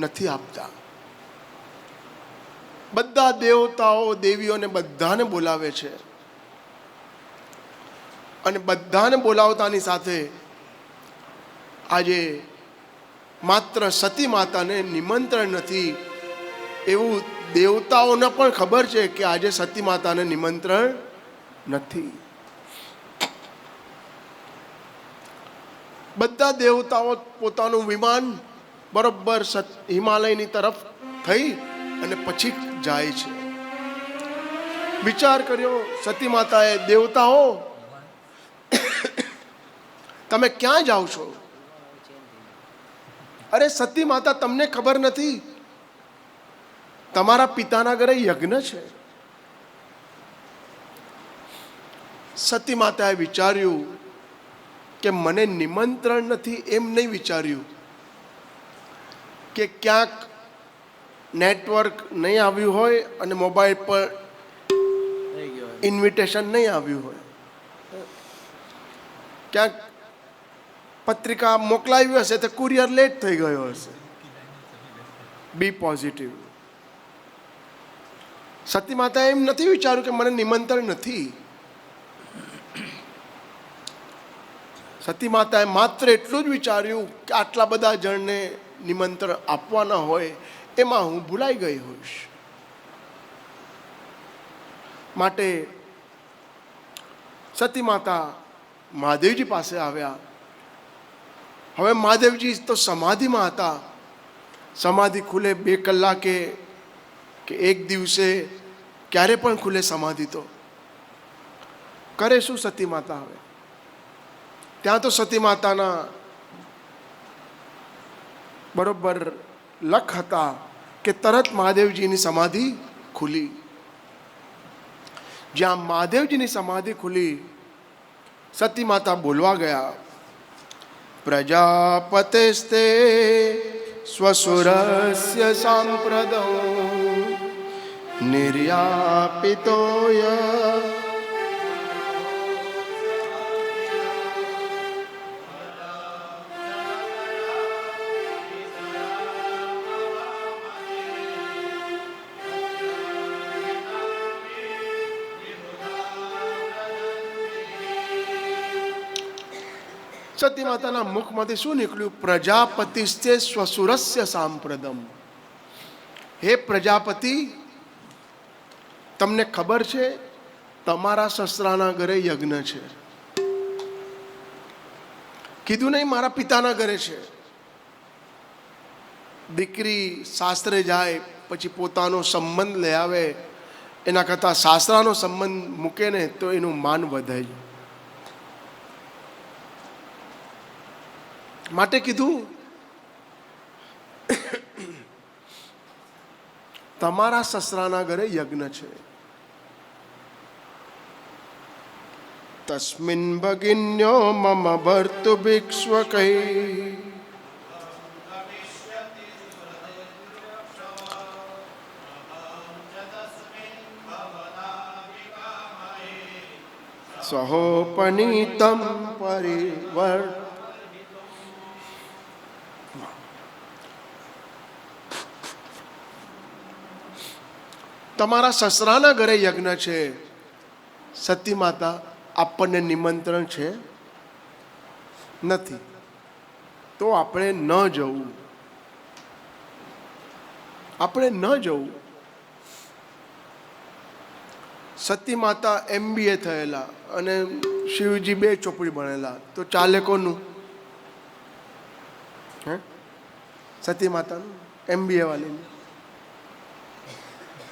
નથી આપતા. બધા દેવતાઓ દેવીઓને બધાને બોલાવે છે અને બધાને બોલાવતાની સાથે આજે માત્ર સતી માતાને નિમંત્રણ નથી, એવું દેવતાઓને પણ ખબર છે કે આજે સતી માતાને નિમંત્રણ નથી. બધા દેવતાઓ પોતાનું વિમાન બરોબર હિમાલયની તરફ થઈ અને પછી જાય છે. વિચાર કર્યો સતી માતાએ, દેવતાઓ તમે ક્યાં જાઓ છો? અરે સતી માતા, તમને ખબર નથી તમારા પિતાના ઘરે યજ્ઞ છે. સતી માતાએ વિચાર્યું કે મને નિમંત્રણ નથી એમ નહીં વિચાર્યું કે ક્યાંક નેટવર્ક નહીં આવ્યું હોય અને મોબાઈલ પર ઇન્વિટેશન નહીં આવ્યું હોય, ક્યાંક પત્રિકા મોકલાવી હશે તો કુરિયર લેટ થઈ ગયો હશે. B positive. સતી માતાએ એમ નથી વિચાર્યું કે મને નિમંત્રણ નથી. સતી માતાએ માત્ર એટલું જ વિચાર્યું કે આટલા બધા જણને નિમંત્રણ આપવાના હોય, એમાં હું ભૂલાઈ ગઈ હોઈશ. માટે સતી માતા મહાદેવજી પાસે આવ્યા. હવે મહાદેવજી તો સમાધિમાં હતા. સમાધિ ખુલે 2 કલાકે કે 1 દિવસે, ક્યારે પણ ખુલે સમાધિ. તો કરે શું સતી માતા? હવે ત્યાં તો સતી માતાના બરોબર લખ હતા કે તરત મહાદેવજીની સમાધિ ખુલી. જ્યાં મહાદેવજીની સમાધિ ખુલી, સતી માતા બોલવા ગયા, પ્રજાપતિસ્તે સ્વસુરસ્ય સાંપ્રદો નિર્યાપિતોય સતી માતાના મુખમાંથી શું નીકળ્યું? પ્રજાપતિસ્તે સ્વસુરસ્ય સાંપ્રદમ. હે પ્રજાપતિ, તમને ખબર છે તમારા સસરાના ઘરે યજ્ઞ છે. કીધું નહીં મારા પિતાના ઘરે છે. દીકરી સાસરે જાય પછી પોતાનો સંબંધ લઈ આવે, એના કરતાં સાસરાનો સંબંધ મૂકે ને તો એનું માન વધે. માટે કીધું તમારા સસરાના ઘરે યજ્ઞ છે. તસ્મિન ભગિન્યો મમ ભર્તુ ભિક્ષ્વ કહી સહોપનીતમ પરિવર્ત. તમારા સસરાના ઘરે યજ્ઞ છે. સતી માતા, આપણને નિમંત્રણ છે નથી તો આપણે ન જવું. આપણે ન જવું. સતી માતા MBA થયેલા અને શિવજી 2 ચોપડી ભણેલા, તો ચાલે કોનું? હે? સતી માતાનું, MBA વાળીનું.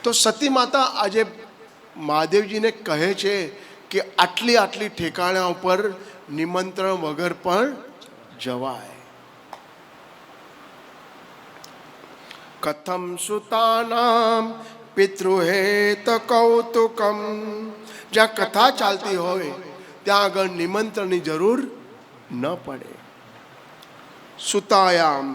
તો સતી માતા આજે મહાદેવજીને કહે છે કે આટલી આટલી ઠેકાણા ઉપર નિમંત્રણ વગર પણ જવાય. કથમ સુતાનામ પિતૃહેત કૌતુકમ. જ્યાં કથા ચાલતી હોય ત્યાં આગળ નિમંત્રણની જરૂર ન પડે. સુતાયામ,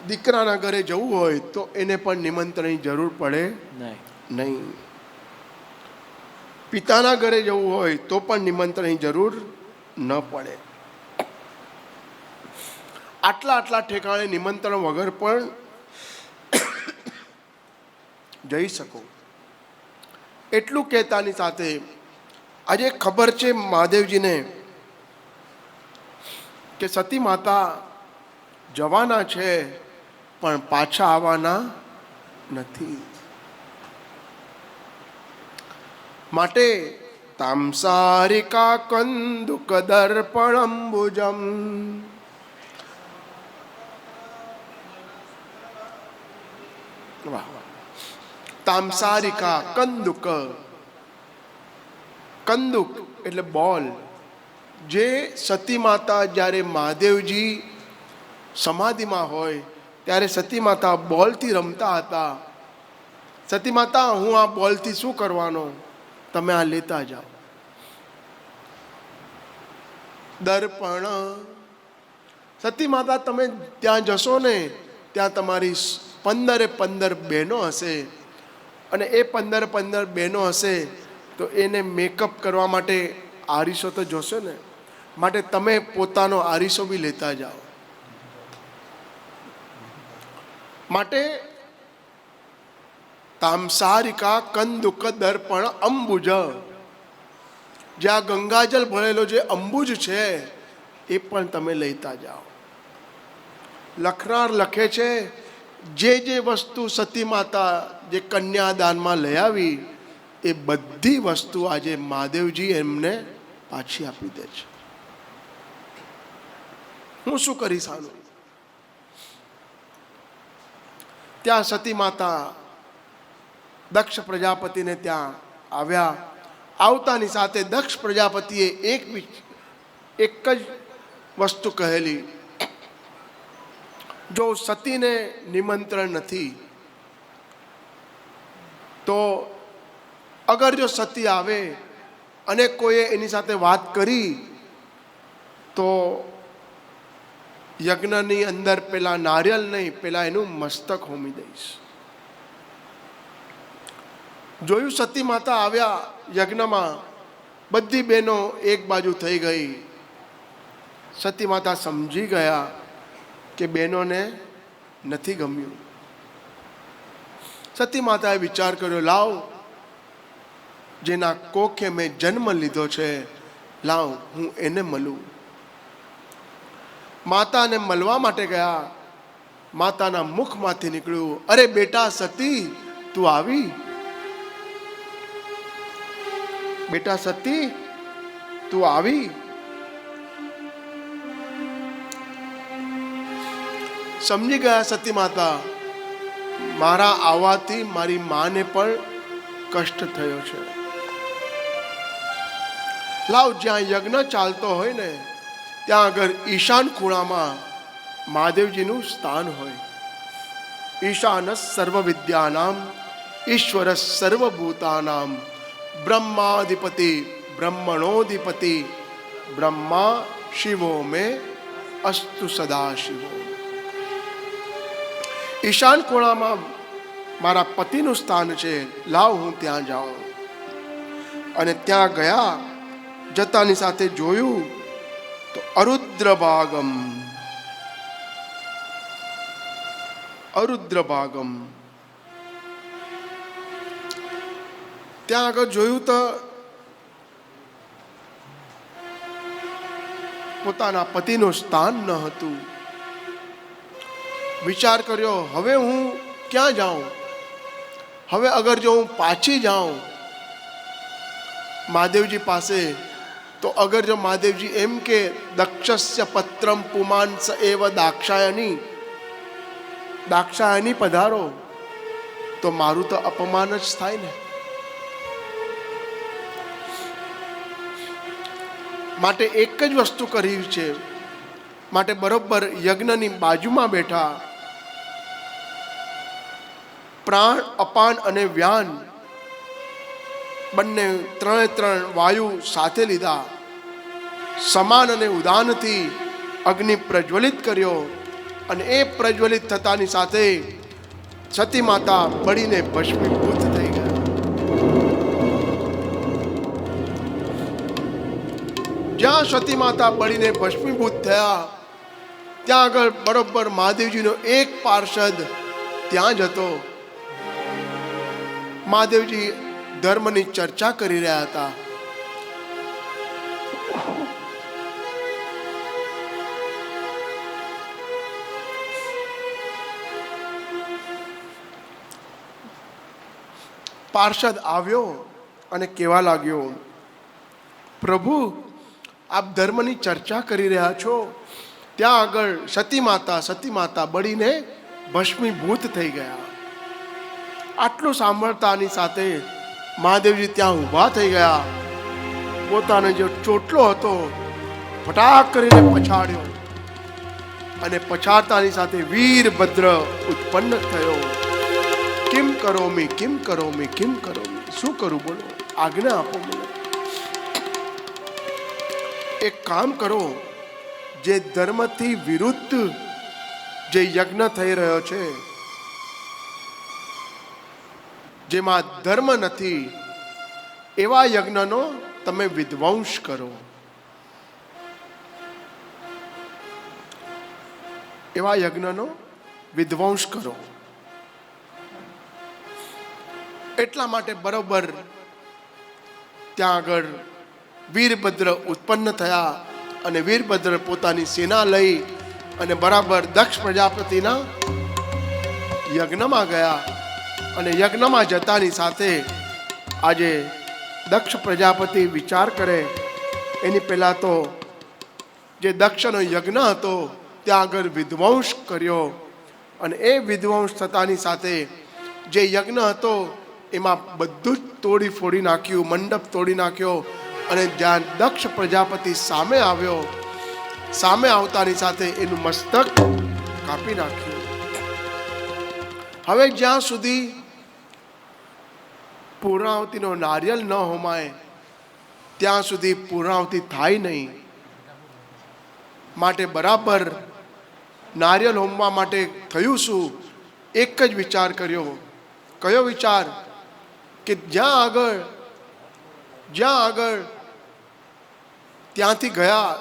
દીકરાના ઘરે જવું હોય તો એને પણ નિમંત્રણની જરૂર પડે નહીં. પિતાના ઘરે જવું હોય તો પણ નિમંત્રણની જરૂર ન પડે. આટલા ઠેકાણે નિમંત્રણ વગર પણ જઈ શકો. એટલું કહેતાની સાથે આજે ખબર છે મહાદેવજીને કે સતી માતા જવાના છે પણ પાછા આવવાના નથી. માટે તામસારિકા કંદુક દર્પણંબુજમ. તામસારિકા કંદુક. કંદુક એટલે બોલ. જે સતી માતા જ્યારે મહાદેવજી સમાધિમાં હોય ત્યારે સતી માતા બોલથી રમતા હતા. સતી માતા, હું આ બોલથી શું કરવાનો? તમે આ લેતા જાઓ. દર્પણ. સતી માતા, તમે ત્યાં જશો ને ત્યાં તમારી 15 બહેનો હશે, અને એ 15 બહેનો હશે તો એને મેકઅપ કરવા માટે આરીસો તો જોશે ને. માટે તમે પોતાનો આરીસો બી લેતા જાઓ. માટે તામસારિકા કંદુક દર્પણ અંબુજ. જ્યાં ગંગાજલ ભરેલો જે અંબુજ છે એ પણ તમે લેતા જાઓ. લખનાર લખે છે, જે વસ્તુ સતી માતા જે કન્યાદાનમાં લઈ આવી એ બધી વસ્તુ આજે મહાદેવજી એમને પાછી આપી દે છે. હું શું કરીશ આનું? ત્યાં સતી માતા દક્ષ પ્રજાપતિને ત્યાં આવ્યા. આવતાની સાથે દક્ષ પ્રજાપતિએ એક જ વસ્તુ કહેલી, જો સતીને નિમંત્રણ નથી તો અગર જો સતી આવે અને કોઈએ એની સાથે વાત કરી તો યજ્ઞની અંદર પેલા નારિયેલ નહીં, પેલા એનું મસ્તક હોમી દઈશ. જોયું, સતી માતા આવ્યા યજ્ઞમાં, બધી બહેનો એક બાજુ થઈ ગઈ. સતી માતા સમજી ગયા કે બહેનોને નથી ગમ્યું. સતી માતાએ વિચાર કર્યો, લાવ જેના કોખે મેં જન્મ લીધો છે, લાવ હું એને મળું. માતાને મળવા માટે ગયા. માતાના મુખમાંથી નીકળ્યું, અરે બેટા સતી તું આવી? બેટા સતી તું આવી? સમજી ગયા સતી માતા, મારા આવવાથી મારી માને પણ કષ્ટ થયો છે. લાવ જ્યાં યજ્ઞ ચાલતો હોય ને ત્યાં આગળ ઈશાન ખૂણામાં મહાદેવજીનું સ્થાન હોય. ઈશાન સર્વ વિદ્યાનામ ઈશ્વર સર્વભૂતાનામ બ્રહ્માધિપતિ બ્રહ્મણોધિપતિ બ્રહ્મા શિવો મે અસ્તુ સદા શિવો. ઈશાન ખૂણામાં મારા પતિનું સ્થાન છે, લાવ હું ત્યાં જાઉં. અને ત્યાં ગયા. જતાની સાથે જોયું તો અરુદ્ર ભાગમ ત્યાં આગળ જોયું તો પોતાના પતિનું સ્થાન ન હતું. વિચાર કર્યો, હવે હું ક્યાં જાઉં? હવે અગર જો હું પાછી જાઉં મહાદેવજી પાસે, તો અગર જો મહાદેવજી એમ કે દક્ષસ્ય પત્રમ પુમાંસ એવ દાક્ષાયની પધારો, તો મારું તો અપમાન જ થાય ને. માટે એક જ વસ્તુ કરી છે. માટે બરોબર યજ્ઞની બાજુમાં બેઠા, પ્રાણ, અપાન અને વ્યાન બંને ત્રણ વાયુ સાથે લીધા. સમાન અને ઉદાનથી અગ્નિ પ્રજ્વલિત કર્યો અને એ પ્રજ્વલિત થતાની સાથે સતી માતા બળીને ભસ્મીભૂત થઈ ગયા. જ્યાં સતી માતા બળીને ભસ્મીભૂત થયા ત્યાં આગળ બરોબર મહાદેવજીનો એક પાર્ષદ ત્યાં જ હતો. મહાદેવજી ધર્મની ચર્ચા કરી રહ્યા હતા. પાર્ષદ આવ્યો અને કહેવા લાગ્યો, પ્રભુ આપ ધર્મની ચર્ચા કરી રહ્યા છો, ત્યાં આગળ સતી માતા બળીને ભસ્મીભૂત થઈ ગયા. આટલું સાંભળતાની સાથે મહાદેવજી ત્યાં ઊભા થઈ ગયા. પોતાનો જે ચોટલો હતો ફટાક કરીને પછાડ્યો અને પછાડતાની સાથે વીરભદ્ર ઉત્પન્ન થયો. કિમ કરોમી કિમ કરોમી કિમ કરોમી, શું કરું બોલો, આજ્ઞા આપો મને. એક કામ કરો, જે ધર્મથી વિરુદ્ધ જે યજ્ઞ થઈ રહ્યો છે, જેમાં ધર્મ નથી, એવા યજ્ઞનો તમે વિધ્વંસ કરો. એવા યજ્ઞનો વિધ્વંસ કરો. એટલા માટે બરોબર ત્યાં આગળ વીરભદ્ર ઉત્પન્ન થયા અને વીરભદ્ર પોતાની સેના લઈ અને બરાબર દક્ષ પ્રજાપતિના યજ્ઞમાં ગયા અને યજ્ઞમાં જતાની સાથે આજે દક્ષ પ્રજાપતિ વિચાર કરે એની પહેલાં તો જે દક્ષનો યજ્ઞ હતો ત્યાં આગળ વિધ્વંસ કર્યો અને એ વિધ્વંસ થતાની સાથે જે યજ્ઞ હતો એમાં બધું જ તોડી ફોડી નાખ્યું, મંડપ તોડી નાખ્યો અને જ્યાં દક્ષ પ્રજાપતિ સામે આવ્યો, સામે આવતાની સાથે એનું મસ્તક કાપી નાખ્યું. હવે જ્યાં સુધી પૂર્ણાવતીનો નારિયેલ ન હોમાય ત્યાં સુધી પૂર્ણાવતી થાય નહીં. માટે બરાબર નારિયેલ હોમવા માટે થયું શું? એક જ વિચાર કર્યો. કયો વિચાર? કે જ્યાં આગળ ત્યાંથી ગયા,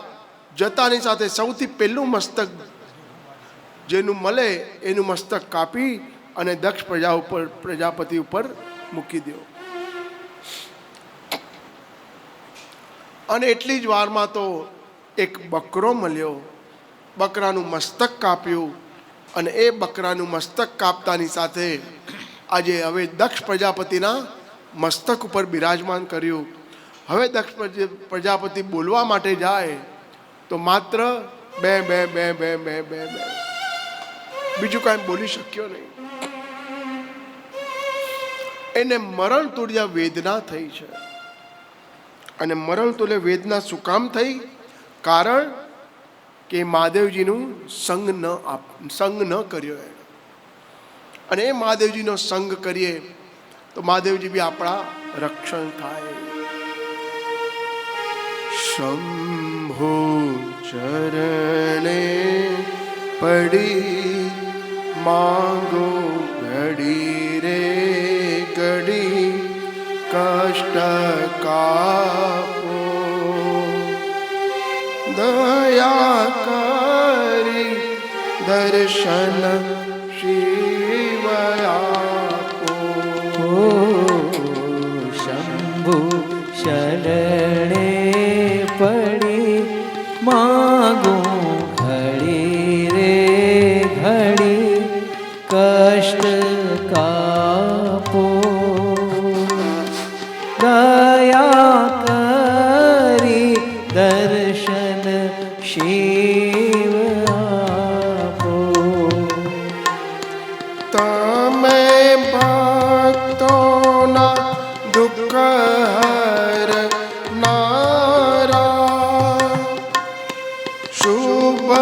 જતાની સાથે સૌથી પહેલું મસ્તક જેનું મળે એનું મસ્તક કાપી અને દક્ષ પ્રજાપતિ ઉપર મૂકી દો. અને એટલી જ વારમાં તો એક બકરો મળ્યો, બકરાનું મસ્તક કાપ્યું અને એ બકરાનું મસ્તક કાપતાની સાથે આજે હવે દક્ષ પ્રજાપતિના મસ્તક ઉપર બિરાજમાન કર્યું. હવે દક્ષ પ્રજાપતિ બોલવા માટે જાય તો માત્ર બે બે બે બે બે બે બે, બીજું કાંઈ બોલી શક્યો નહીં. એને મરણ તુલ્ય વેદના થઈ છે. અને મરણ તુલ્ય વેદના શું કામ થઈ? કારણ કે મહાદેવજીનું સંગ ન કર્યો એને. અને એ મહાદેવજીનો સંગ કરીએ તો મહાદેવજી બી આપણા રક્ષણ થાય. શંભો ચરણે પડી માંગો ઘડી રે ઘડી કષ્ટ કાપો, દયા કરી દર્શન શિવ આપો. શંભુ શરણે પડી માગો ઘડી રે ઘડી કષ્ટ કાપો, દયા કરી દર્શન શિવ આપો. તમે ભક્તોના દુઃખ હરનારા, શુભ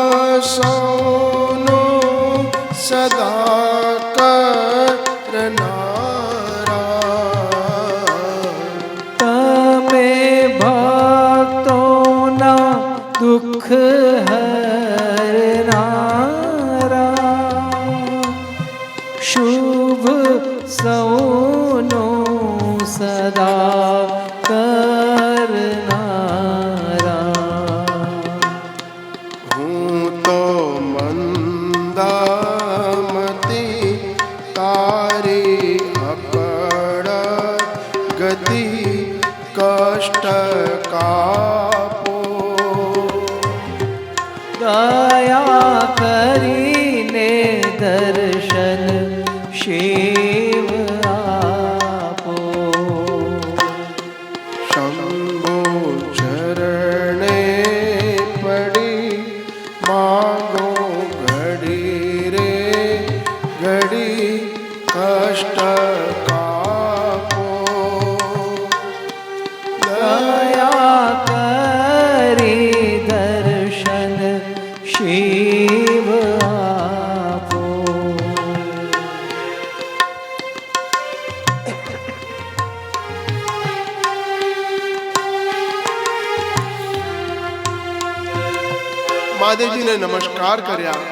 સૌનું સદા કરનારા. તમે ભક્તોના દુઃખ હરનારા, શુભ સૌનો સદા કરનારા. હું તો મંદામતી તારી અપડ ગતિ કષ્ટ કાપો, દયા કરીને દર્શન શિવ આપો. શંભો ચરણે પડી માંગો ઘડી રે ઘડી કષ્ટ કાપો, દયા કરી દર્શન શિવ આપો. મહાદેવજીને નમસ્કાર કર્યા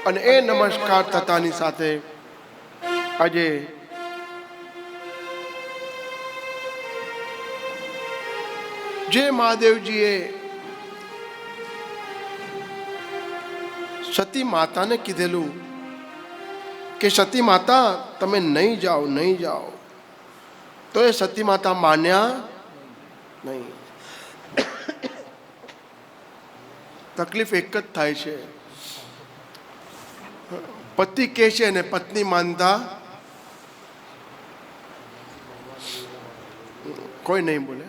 અને એ નમસ્કાર થતાની સાથે આજે જે મહાદેવજીએ સતી માતાને કીધેલું કે સતી માતા તમે નહીં જાઓ નહીં જાઓ, તો એ સતી માતા માન્યા નહીં. તકલીફ એક જ થાય છે, પતિ કહે છે અને પત્ની માનતા કોઈ નહીં બોલે.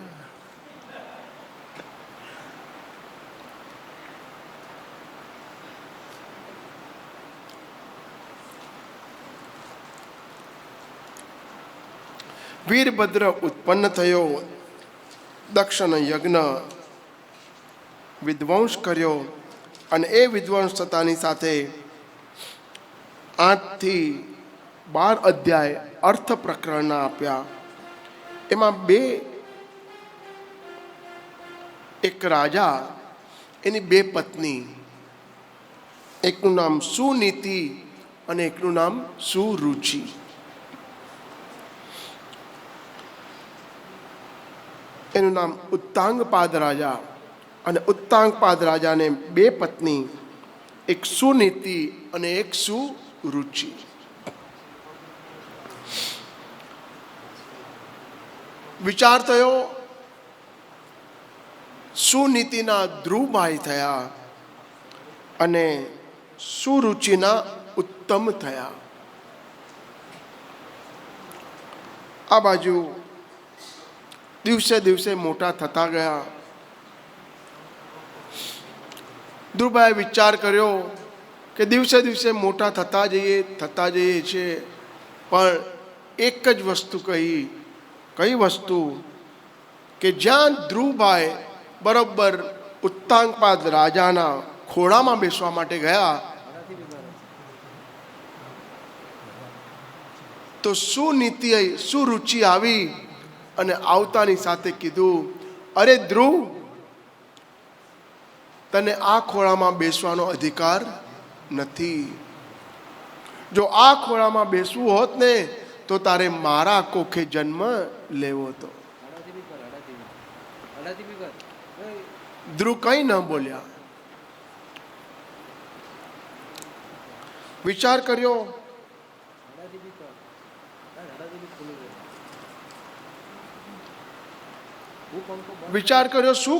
વીરભદ્ર ઉત્પન્ન થયો, દક્ષનો યજ્ઞ વિધ્વંસ કર્યો અને એ વિધ્વંસ થતાની સાથે 8 થી 12 અધ્યાય અર્થ પ્રકરણના આપ્યા. એમાં 2, એક રાજા એની 2 પત્ની, એકનું નામ સુનીતિ અને એકનું નામ સુરુચિ. એનું નામ ઉત્તાંગપાદ રાજા, અને ઉત્તાંગપાદ રાજાને 2 પત્ની, એક સુનીતિ અને એક સુરુચિ. વિચાર થયો, સુનીતિના ધ્રુવભાઈ થયા અને સુરુચિના ઉત્તમ થયા. આ બાજુ દિવસે દિવસે મોટા થતા ગયા. ધ્રુવભાઈએ વિચાર કર્યો કે દિવસે દિવસે મોટા થતા જઈએ છીએ, પણ એક જ વસ્તુ કહી. કઈ વસ્તુ? કે જ્યાં ધ્રુવભાઈ બરોબર ઉત્તાંગપાદ રાજાના ખોળામાં બેસવા માટે ગયા, તો સુનીતિ સુરુચિ આવી અને આવતાની સાથે કીધું, અરે ધ્રુવ, તને આ ખોળામાં બેસવાનો અધિકાર નથી. જો આ ખોળામાં બેસવું હોત ને તો તારે મારા કોખે જન્મ લેવો હતો. ધ્રુવ કંઈ ન બોલ્યા. વિચાર કર્યો, શું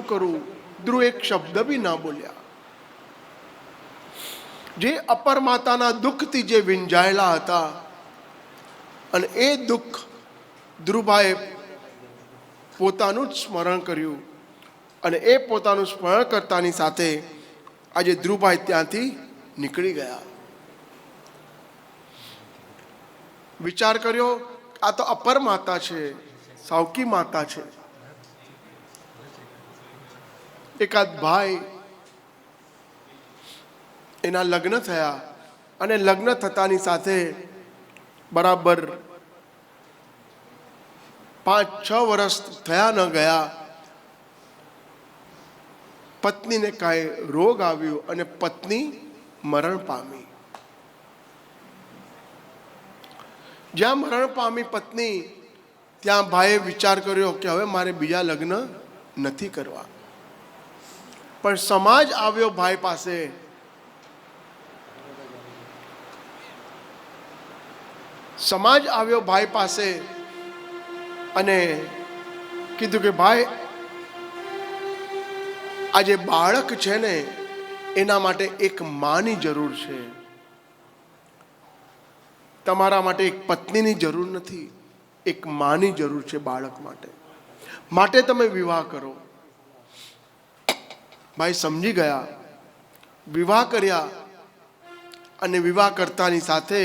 કરું. ધ્રુવ એક શબ્દ બી ના બોલ્યા. જે અપર માતાના દુઃખથી જે વિંજાયેલા હતા, અને એ દુઃખ ધ્રુવભાઈએ પોતાનું જ સ્મરણ કર્યું, અને એ પોતાનું સ્મરણ કરતાની સાથે આજે ધ્રુવભાઈ ત્યાંથી નીકળી ગયા. વિચાર કર્યો, આ તો અપર માતા છે, સાવકી માતા છે. એકાદ ભાઈ એના લગ્ન થયા, અને લગ્ન થતાની સાથે બરાબર 5-6 વર્ષ થયા ન ગયા, પત્નીને કાંઈ રોગ આવ્યો અને પત્ની મરણ પામી. જ્યાં મરણ પામી પત્ની, ત્યાં ભાઈએ વિચાર કર્યો કે હવે મારે બીજા લગ્ન નથી કરવા. પણ સમાજ આવ્યો ભાઈ પાસે. અને કીધું કે ભાઈ, આ જે બાળક છે ને, એના માટે એક માની જરૂર છે. તમારા માટે એક પત્નીની જરૂર નથી, એક માની જરૂર છે બાળક માટે તમે વિવાહ કરો. ભાઈ સમજી ગયા, વિવાહ કર્યા, અને વિવાહ કરતાની સાથે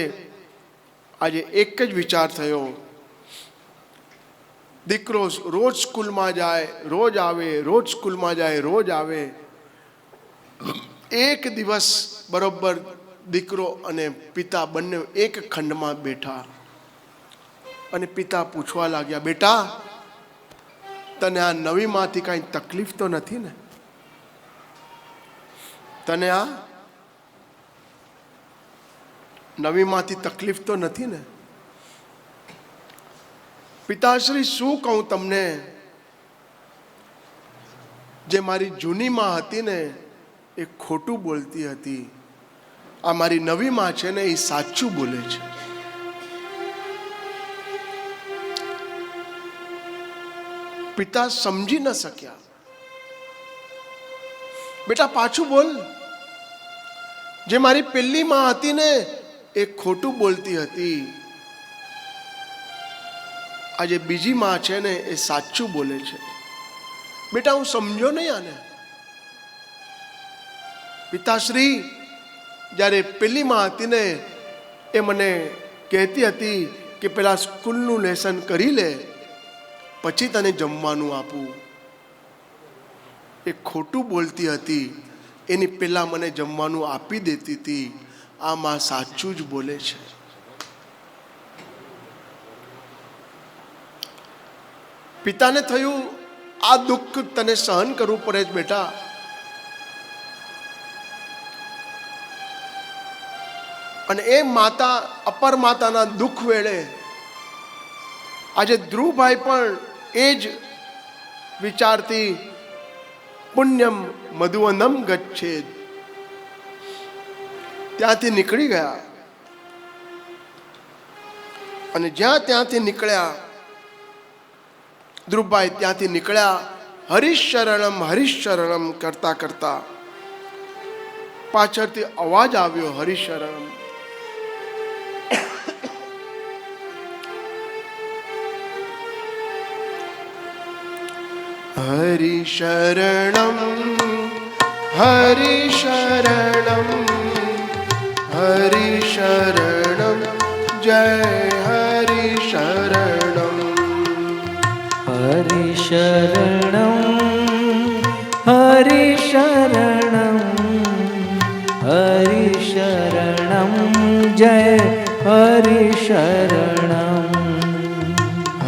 આજે એક જ વિચાર થયો, દીકરો રોજ સ્કૂલમાં જાય, રોજ આવે, રોજ સ્કૂલમાં જાય, રોજ આવે. એક દિવસ બરોબર દીકરો અને પિતા બંને એક ખંડમાં બેઠા, અને પિતા પૂછવા લાગ્યા, બેટા, તને આ નવીમાંથી કાંઈ તકલીફ તો નથી ને? તને આ નવીમાંથી તકલીફ તો નથી ને? પિતાશ્રી, શું કહું તમને, જે મારી જૂની માં હતી ને, એ ખોટું બોલતી હતી. આ મારી નવી માં છે ને, એ સાચું બોલે છે. પિતા સમજી ન શક્યા. બેટા પાછું બોલ. જે મારી પેલી માં હતી ને એ ખોટું બોલતી હતી, આજે બીજી માં છે ને એ સાચું બોલે છે. બેટા હું સમજો નહીં આને. પિતાશ્રી જ્યારે પેલી માં હતી ને એ મને કહેતી હતી કે પેલા સ્કૂલનું લેસન કરી લે પછી તને જમવાનું આપું. એ ખોટું બોલતી હતી, એની પહેલાં મને જમવાનું આપી દેતી હતી. આ માં સાચું જ બોલે છે. પિતાને થયું આ દુઃખ તને સહન કરવું પડે જ બેટા. અને એ માતા અપર માતાના દુઃખ વેળે આજે ધ્રુવભાઈ પણ એ જ વિચારથી પુણ્યમ મધુવનમ ગચ્છેદ ત્યાંથી નીકળી ગયા. અને જ્યાં ત્યાંથી નીકળ્યા ધ્રુવભાઈ ત્યાંથી નીકળ્યા હરિશરણમ કરતા કરતા પાછળથી અવાજ આવ્યો હરિશરણમ. હરિશરણમ હરિશરણમ હરિશરણમ જય હરિશરણમ. હરિશરણમ હરિશરણમ હરિશરણમ જય હરિશરણમ.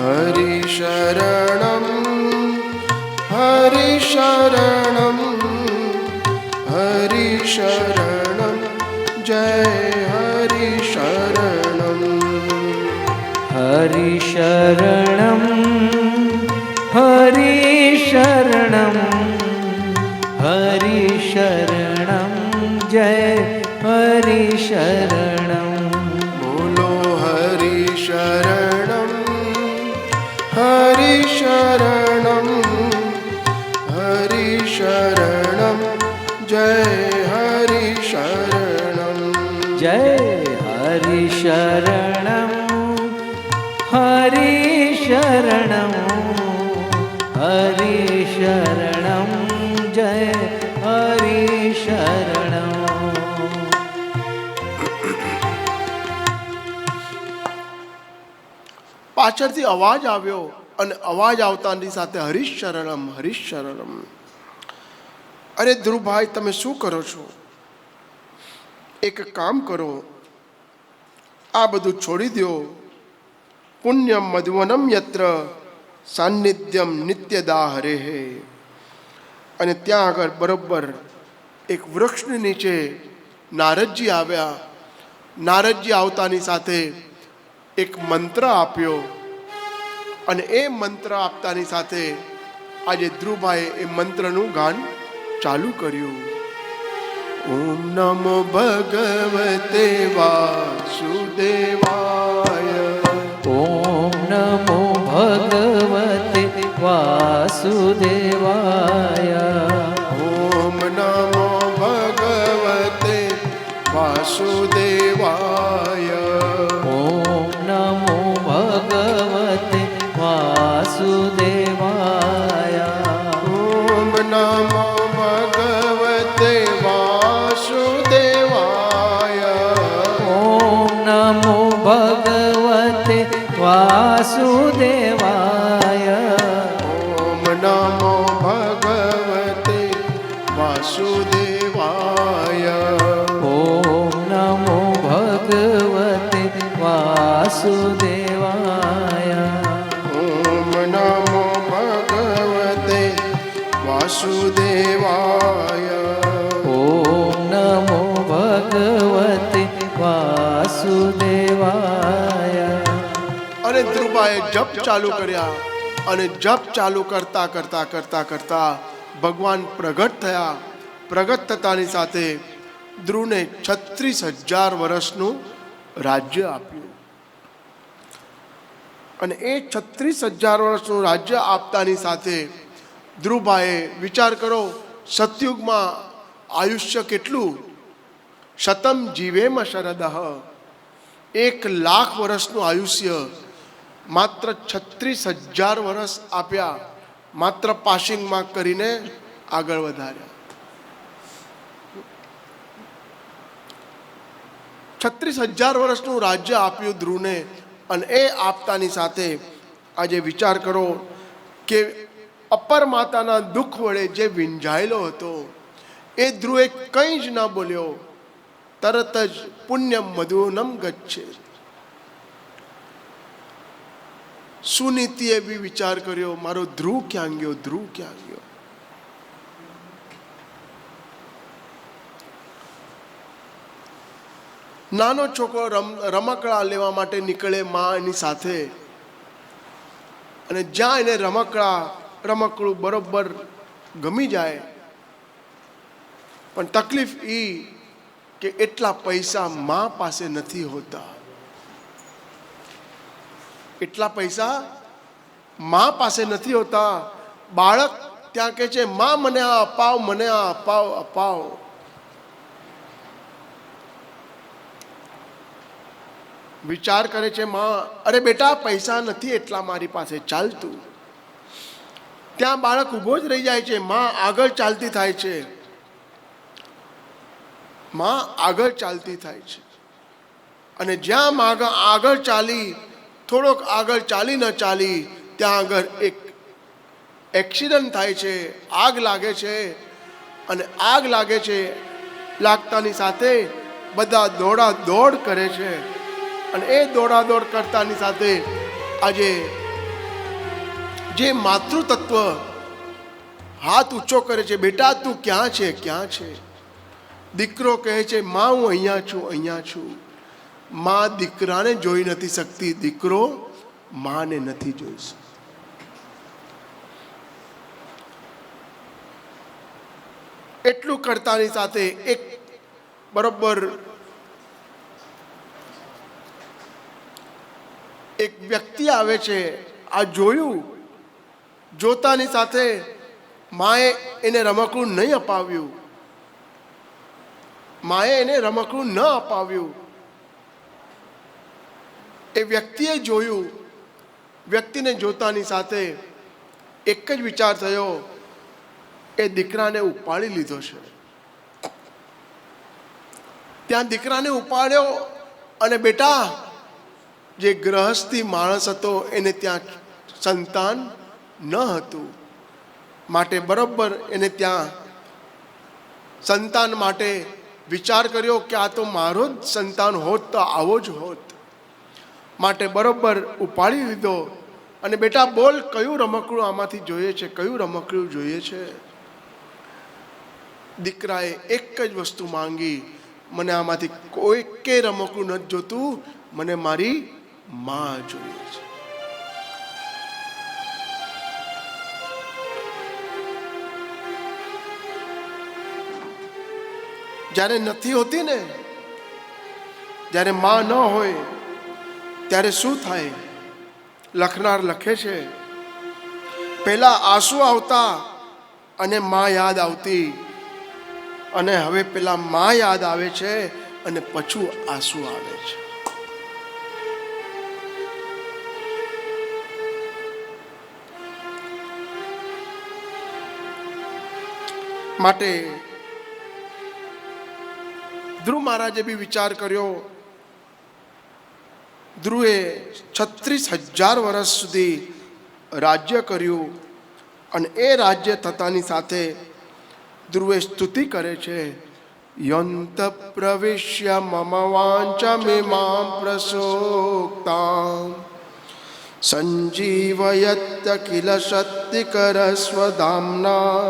હરિશરણમ હરિશરણમ હરિશરણમ જય હરિશરણમ. હરિશરણમ હરિશરણમ હરિશરણમ જય હરિશરણમ. બોલો હરિશરણમ હરિશરણમ હરિશરણમ જય હરિશરણમ. જય હરિશરણમ હરિશરણમ હરિશરણમ જય હરિશરણમ. પાછળથી અવાજ આવ્યો અને અવાજ આવતાની સાથે હરિશરણમ હરિશરણમ. અરે ધ્રુવભાઈ તમે શું કરો છો? એક કામ કરો, આ બધું છોડી દો. પુણ્યમ મધુવનમ યત્ર સાન્નિધ્યમ નિત્યદા હરેહે. અને ત્યાં આગળ બરોબર એક વૃક્ષની નીચે નારદજી આવ્યા. નારદજી આવતાની સાથે એક મંત્ર આપ્યો અને એ મંત્ર આપતાની સાથે આજે ધ્રુવભાઈએ એ મંત્રનું ગાન ચાલુ કર્યું. ઓમ નમો ભગવતે વાસુદેવાય. ઓમ નમો ભગવતે વાસુદેવાય. ઓમ નમો ભગવતે વાસુદેવાય. ઓમ નમો ભગવતે વાસુદેવાય. ઓમ નમો ભગવતે વાસુદેવાય. ઓમ નમો ભગવતે વાસુદેવાય. ઓમ નમો ભગવતે વાસુદેવાય. ઓમ નમો ભગવતે વાસુદેવાય. ઓમ નમો ભગવતે વાસુદેવાય. ઓમ નમો ભગવતે વાસુદેવાય. અને ધ્રુવભાઈએ જપ ચાલુ કર્યા અને જપ ચાલુ કરતા કરતા કરતા કરતા ભગવાન પ્રગટ થયા. પ્રગટ થતાની સાથે ધ્રુવને 36,000 વર્ષનું રાજ્ય આપ્યું. અને એ 36,000 વર્ષનું રાજ્ય આપતાની સાથે ધ્રુવભાઈએ વિચાર કરો, સતયુગમાં આયુષ્ય કેટલું? શતમ જીવેમ શરદઃ, 1,00,000 વર્ષનું આયુષ્ય માત્ર 36,000 વર્ષ આપ્યા, માત્ર પાસિંગ માર્ક કરીને આગળ વધાર્યા. 36,000 વર્ષનું રાજ્ય આપ્યું ધ્રુવને. અને એ આપતાની સાથે આજે વિચાર કરો કે અપર માતાના દુઃખ વડે જે વિંજાયેલો હતો એ ધ્રુવે કંઈ જ ન બોલ્યો, તરત જ પુણ્યમ મધુનમ ગચ્છે. સુનીતિએ બી વિચાર કર્યો, મારો ધ્રુવ ક્યાં ગયો, ધ્રુવ ક્યાં ગયો. નાનો છોકરો રમકડા લેવા માટે નીકળે માં એની સાથે, અને જ્યાં એને રમકડું બરોબર ગમી જાય, પણ તકલીફ એ કે એટલા પૈસા માં પાસે નથી હોતા. એટલા પૈસા માં પાસે નથી હોતા. બાળક ત્યાં કહે છે, માં મને આ અપાવ, મને આ અપાવ, અપાવ. વિચાર કરે છે માં, અરે બેટા પૈસા નથી એટલા મારી પાસે, ચાલતું. ત્યાં બાળક ઊભો જ રહી જાય છે. માં આગળ ચાલતી થાય છે, માં આગળ ચાલતી થાય છે. અને જ્યાં માં આગળ ચાલી, થોડોક આગળ ચાલી ન ચાલી, ત્યાં આગળ એક એક્સિડન્ટ થાય છે, આગ લાગે છે. અને આગ લાગે છે, લાગતાની સાથે બધા દોડા દોડ કરે છે. અને એ દોડાદોડ કરતાની સાથે આજે જે માતૃતત્વ હાથ ઊંચો કરે છે, બેટા તું ક્યાં છે, ક્યાં છે? દીકરો કહે છે, માં હું અહીંયા છું, અહીંયા છું. માં દીકરાને જોઈ નથી શકતી, દીકરો માને નથી જોઈ શકતો. એટલું કરતાની સાથે એક બરોબર એક વ્યક્તિ આવે છે. આ જોયું, જોતાની સાથે માએ એને રમકડું નહીં અપાવ્યું, માએ એને રમકડું ન અપાવ્યું. એ વ્યક્તિએ જોયું. વ્યક્તિને જોતાની સાથે એક જ વિચાર થયો, એ દીકરાને ઉપાડી લીધો છે. ત્યાં દીકરાને ઉપાડ્યો. અને બેટા, જે ગ્રહસ્થી માણસ હતો એને ત્યાં સંતાન ન હતું, માટે બરોબર એને ત્યાં સંતાન માટે વિચાર કર્યો કે આ તો મારો જ સંતાન હોત તો આવો જ હોત. માટે બરોબર ઉપાડી લીધો. અને બેટા બોલ, કયું રમકડું આમાંથી જોઈએ છે, કયું રમકડું જોઈએ છે? દીકરાએ એક જ વસ્તુ માંગી, મને આમાંથી કોઈ કે રમકડું નથી જોતું, મને મારી માં જોઈએ છે. જ્યારે નથી હોતી ને, જ્યારે માં ન હોય ત્યારે શું થાય? લખનાર લખે છે, પહેલા આંસુ આવતા અને માં યાદ આવતી, અને હવે પેલા માં યાદ આવે છે અને પછું આંસુ આવે છે. માટે ધ્રુવ મહારાજે બી વિચાર કર્યો. ધ્રુવે 36,000 વર્ષ સુધી રાજ્ય કર્યું. અને એ રાજ્ય થતાની સાથે ધ્રુવે સ્તુતિ કરે છે, યંત પ્રવિશ્ય મમ વાંચમિમાં પ્રસોક્તાં સંજીવયત્ કિલ શક્તિકર સ્વધામ્ના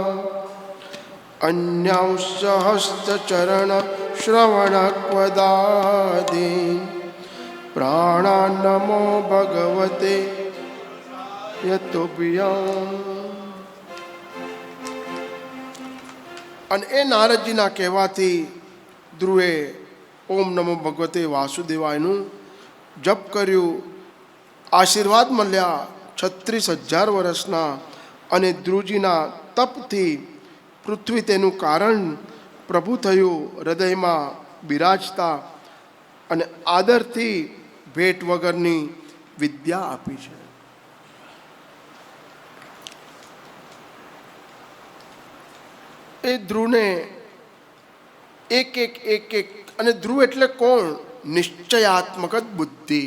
અન્યાંશ હસ્તચરણ શ્રવણક્વદાદિ પ્રાણા નમો ભગવતે યતુભ્યં. અને એ નારદજીના કહેવાથી ધ્રુવે ઓમ નમો ભગવતે વાસુદેવાયનું જપ કર્યું. આશીર્વાદ મળ્યા 36,000 વર્ષના. અને ધ્રુવજીના તપથી પૃથ્વી તેનું કારણ પ્રભુ થયું, હૃદયમાં બિરાજતા અને આદરથી ભેટ વગરની વિદ્યા આપી છે. એ ધ્રુવને એક અને ધ્રુવ એટલે કોણ? નિશ્ચયાત્મક જ બુદ્ધિ.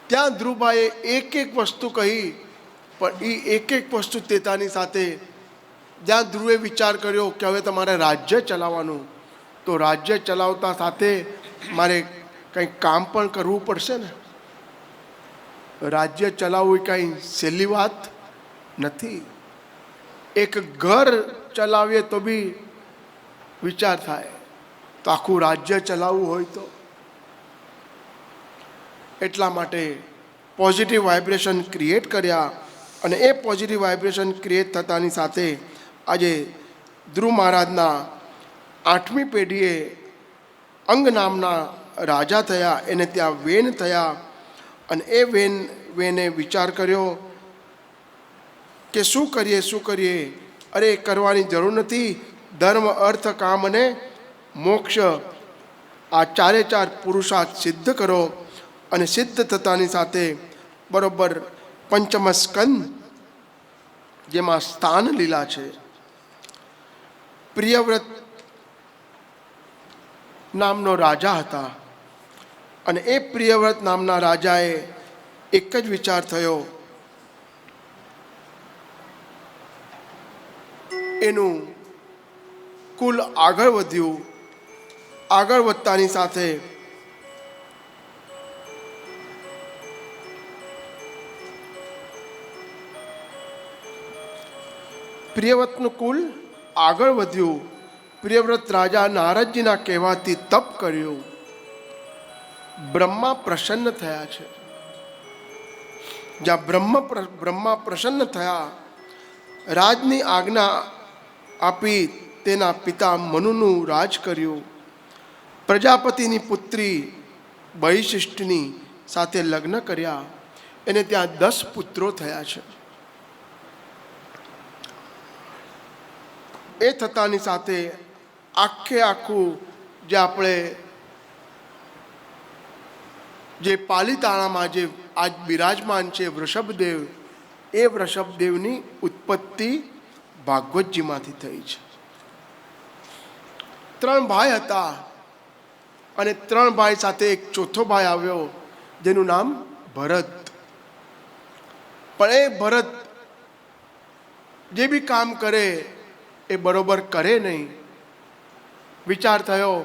ત્યાં ધ્રુવભાઈએ એક વસ્તુ કહી, પણ એ એક વસ્તુ તેતાની સાથે જ્યાં ધ્રુવે વિચાર કર્યો કે હવે તમારે રાજ્ય ચલાવવાનું, તો રાજ્ય ચલાવતા સાથે મારે કંઈક કામ પણ કરવું પડશે ને. રાજ્ય ચલાવવું એ કાંઈ સહેલી વાત નથી. એક ઘર ચલાવીએ તો બી વિચાર થાય, તો આખું રાજ્ય ચલાવવું હોય તો. એટલા માટે પોઝિટિવ વાઇબ્રેશન ક્રિએટ કર્યા, અને એ પોઝિટિવ વાઇબ્રેશન ક્રિએટ થતાની સાથે આજે ધ્રુવ મહારાજના 8મી પેઢીએ અંગ નામના રાજા થયા, એને ત્યાં વેન થયા. અને એ વેને વિચાર કર્યો કે શું કરીએ. અરે કરવાની જરૂર નથી. ધર્મ, અર્થ, કામ અને મોક્ષ, આ 4 પુરુષાર્થ સિદ્ધ કરો. અને સિદ્ધ થતાની સાથે બરોબર પંચમ સ્કંદ, જેમાં સ્થાન લીલા છે. પ્રિયવ્રત નામનો રાજા હતા, અને એ પ્રિયવ્રત નામના રાજાએ એક જ વિચાર થયો, એનું કુલ આગળ વધ્યું. આગળ વધતાની સાથે પ્રિયવ્રતનું કુલ આગળ વધ્યું. પ્રિયવ્રત રાજા નારદજીના કહેવાથી તપ કર્યું. બ્રહ્મા પ્રસન્ન થયા છે. જ્યાં બ્રહ્મા પ્રસન્ન થયા, રાજની આજ્ઞા આપી તેના પિતા મનુનું રાજ કર્યું. પ્રજાપતિની પુત્રી બહિશિષ્ટની સાથે લગ્ન કર્યા. એને ત્યાં 10 પુત્રો થયા છે. એ થતાની સાથે આખું જે આપણે જે પાલીતાણામાં જે આજ બિરાજમાન છે વૃષભદેવ, એ વૃષભદેવની ઉત્પત્તિ ભાગવતજીમાંથી થઈ છે. 3 ભાઈ હતા, અને 3 ભાઈ સાથે એક ચોથો ભાઈ આવ્યો, જેનું નામ ભરત. પણ એ ભરત જે બી કામ કરે એ બરોબર કરે નહીં. વિચાર થયો,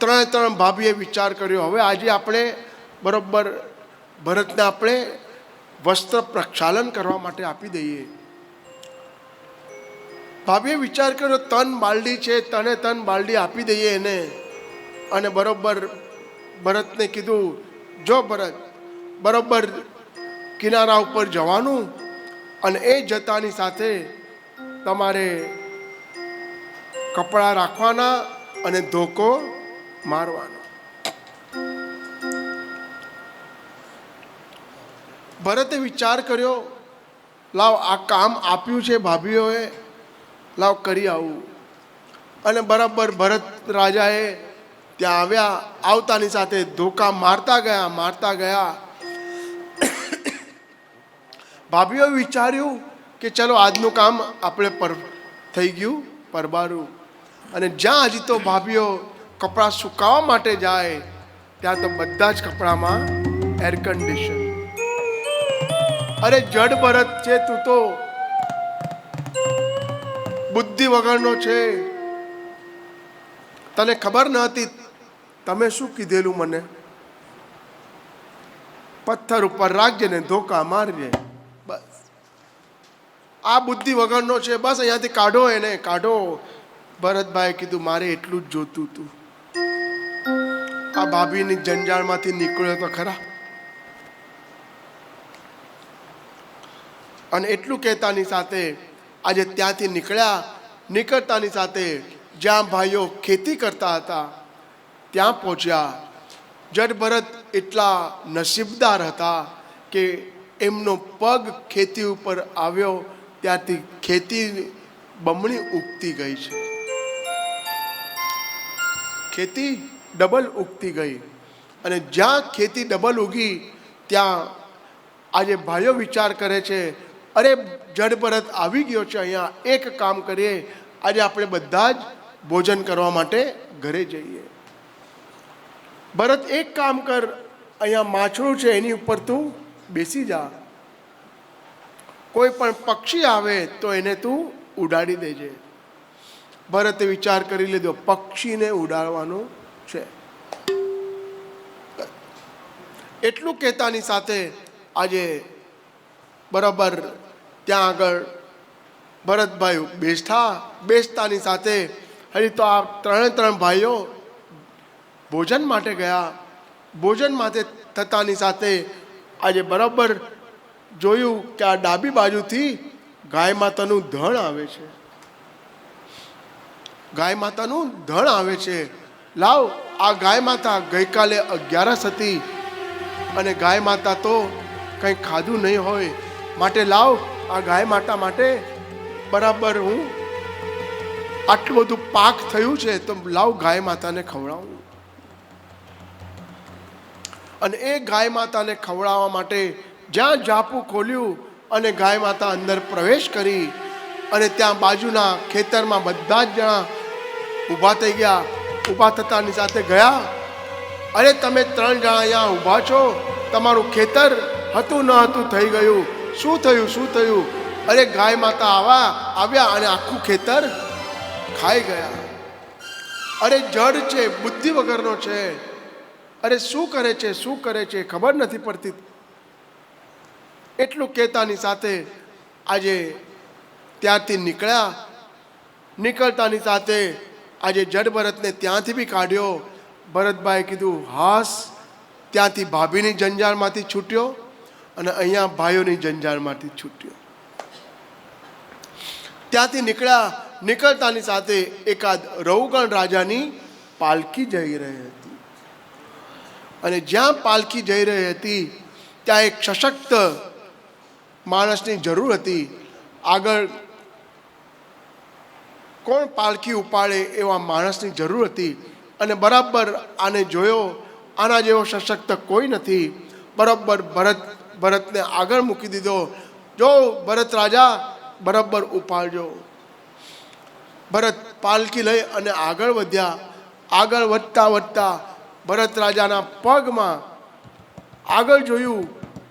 3 ભાભીએ વિચાર કર્યો, હવે આજે આપણે બરોબર ભરતને આપણે વસ્ત્ર પ્રક્ષાલન કરવા માટે આપી દઈએ. ભાભીએ વિચાર કર્યો, 3 બાલડી છે, 3 બાલડી આપી દઈએ એને. અને બરોબર ભરતને કીધું, જો ભરત, બરોબર કિનારા ઉપર જવાનું, અને એ જતાની સાથે તમારે કપડાં રાખવાના અને ધોકો મારવાનો. ભરતે વિચાર કર્યો, લાવ આ કામ આપ્યું છે ભાભીઓએ, લાવ કરી આવું. અને બરાબર ભરત રાજાએ ત્યાં આવ્યા. આવતાની સાથે ધોકા મારતા ગયા. ભાભીઓએ વિચાર્યું કે ચલો આજનું કામ આપણે થઈ ગયું પરબારું. અને જ્યાં હજી તો ભાભીઓ કપડાં સુકાવવા માટે જાય, ત્યાં તો બધા જ કપડામાં એર કન્ડિશન. અરે જડ ભરત છે, તું તો બુદ્ધિ વગરનો છે, તને ખબર ન હતી. તમે શું કીધેલું મને? પથ્થર ઉપર રાખજે ને ધોકા મારજે. બસ આ બુદ્ધિ વગરનો છે, બસ અહીંયાથી કાઢો એને, કાઢો. ભરતભાઈ કીધું, મારે એટલું જ જોતું હતું. આ ભાભીની જંજાળમાંથી નીકળ્યો તો ખરા. અને એટલું કહેતાની સાથે આજે ત્યાંથી નીકળતાની સાથે જ્યાં ભાઈઓ ખેતી કરતા હતા ત્યાં પહોંચ્યા. જડ ભરત એટલા નસીબદાર હતા કે એમનો પગ ખેતી ઉપર આવ્યો, ત્યાંથી ખેતી બમણી ઉગતી ગઈ છે, ખેતી ડબલ ઉગતી ગઈ. અને જ્યાં ખેતી ડબલ ઉગી ત્યાં આજે ભાઈઓ વિચાર કરે છે, અરે જડ ભરત આવી ગયો છે, અહીંયા એક કામ કરીએ, આજે આપણે બધા જ ભોજન કરવા માટે ઘરે જઈએ. ભરત એક કામ કર, અહીંયા માછડું છે એની ઉપર તું બેસી જા, કોઈ પણ પક્ષી આવે તો એને તું ઉડાડી દેજે. ભરતે વિચાર કરી લીધો, પક્ષીને ઉડાડવાનું છે. એટલું કહેતાની સાથે આજે બરાબર ત્યાં આગળ ભરતભાઈ બેસતાની સાથે હજી તો આ ત્રણ ભાઈઓ ભોજન માટે ગયા. ભોજન માટે થતાની સાથે આજે બરાબર જોયું કે આ ડાબી બાજુથી ગાય માતાનું ધણ આવે છે. ગાય માતાનું ધણ આવે છે. લાવ, આ ગાય માતા ગઈકાલે 11 હતી અને ગાય માતા તો કંઈ ખાધું નહીં હોય, માટે લાવ આ ગાય માતા માટે બરાબર હું આટલું બધું પાક થયું છે તો લાવ ગાય માતાને ખવડાવું. અને એ ગાય માતાને ખવડાવવા માટે જ્યાં જાપું ખોલ્યું અને ગાય માતા અંદર પ્રવેશ કરી અને ત્યાં બાજુના ખેતરમાં બધા જ જણા ઊભા થઈ ગયા. ઊભા થતાની સાથે ગયા, અરે તમે 3 જણા અહીંયા ઊભા છો, તમારું ખેતર હતું ન હતું થઈ ગયું, શું થયું શું થયું? અરે ગાય માતા આવ્યા અને આખું ખેતર ખાઈ ગયા. અરે જડ છે, બુદ્ધિ વગરનો છે, અરે શું કરે છે ખબર નથી પડતી. એટલું કહેતાની સાથે આજે ત્યાંથી નીકળતાની સાથે આજે જડ ભરતને ત્યાંથી બી કાઢ્યો. ભરતભાઈ કીધું હાસ, ત્યાંથી ભાભીની જંજાળમાંથી છૂટ્યો અને અહીંયા ભાઈઓની જંજાળમાંથી છૂટ્યો. ત્યાંથી નીકળતાની સાથે એકાદ રવુગણ રાજાની પાલકી જઈ રહી હતી. અને જ્યાં પાલકી જઈ રહી હતી ત્યાં એક સશક્ત માણસની જરૂર હતી. આગળ કોણ પાલકી ઉપાડે એવા માણસની જરૂર હતી. અને બરાબર આને જોયો, આના જેવો સશક્ત કોઈ નથી. બરાબર ભરતને આગળ મૂકી દીધો. જો ભરત રાજા બરાબર ઉપાડજો. ભરત પાલકી લઈ અને આગળ વધ્યા. આગળ વધતા ભરત રાજાના પગમાં આગળ જોયું.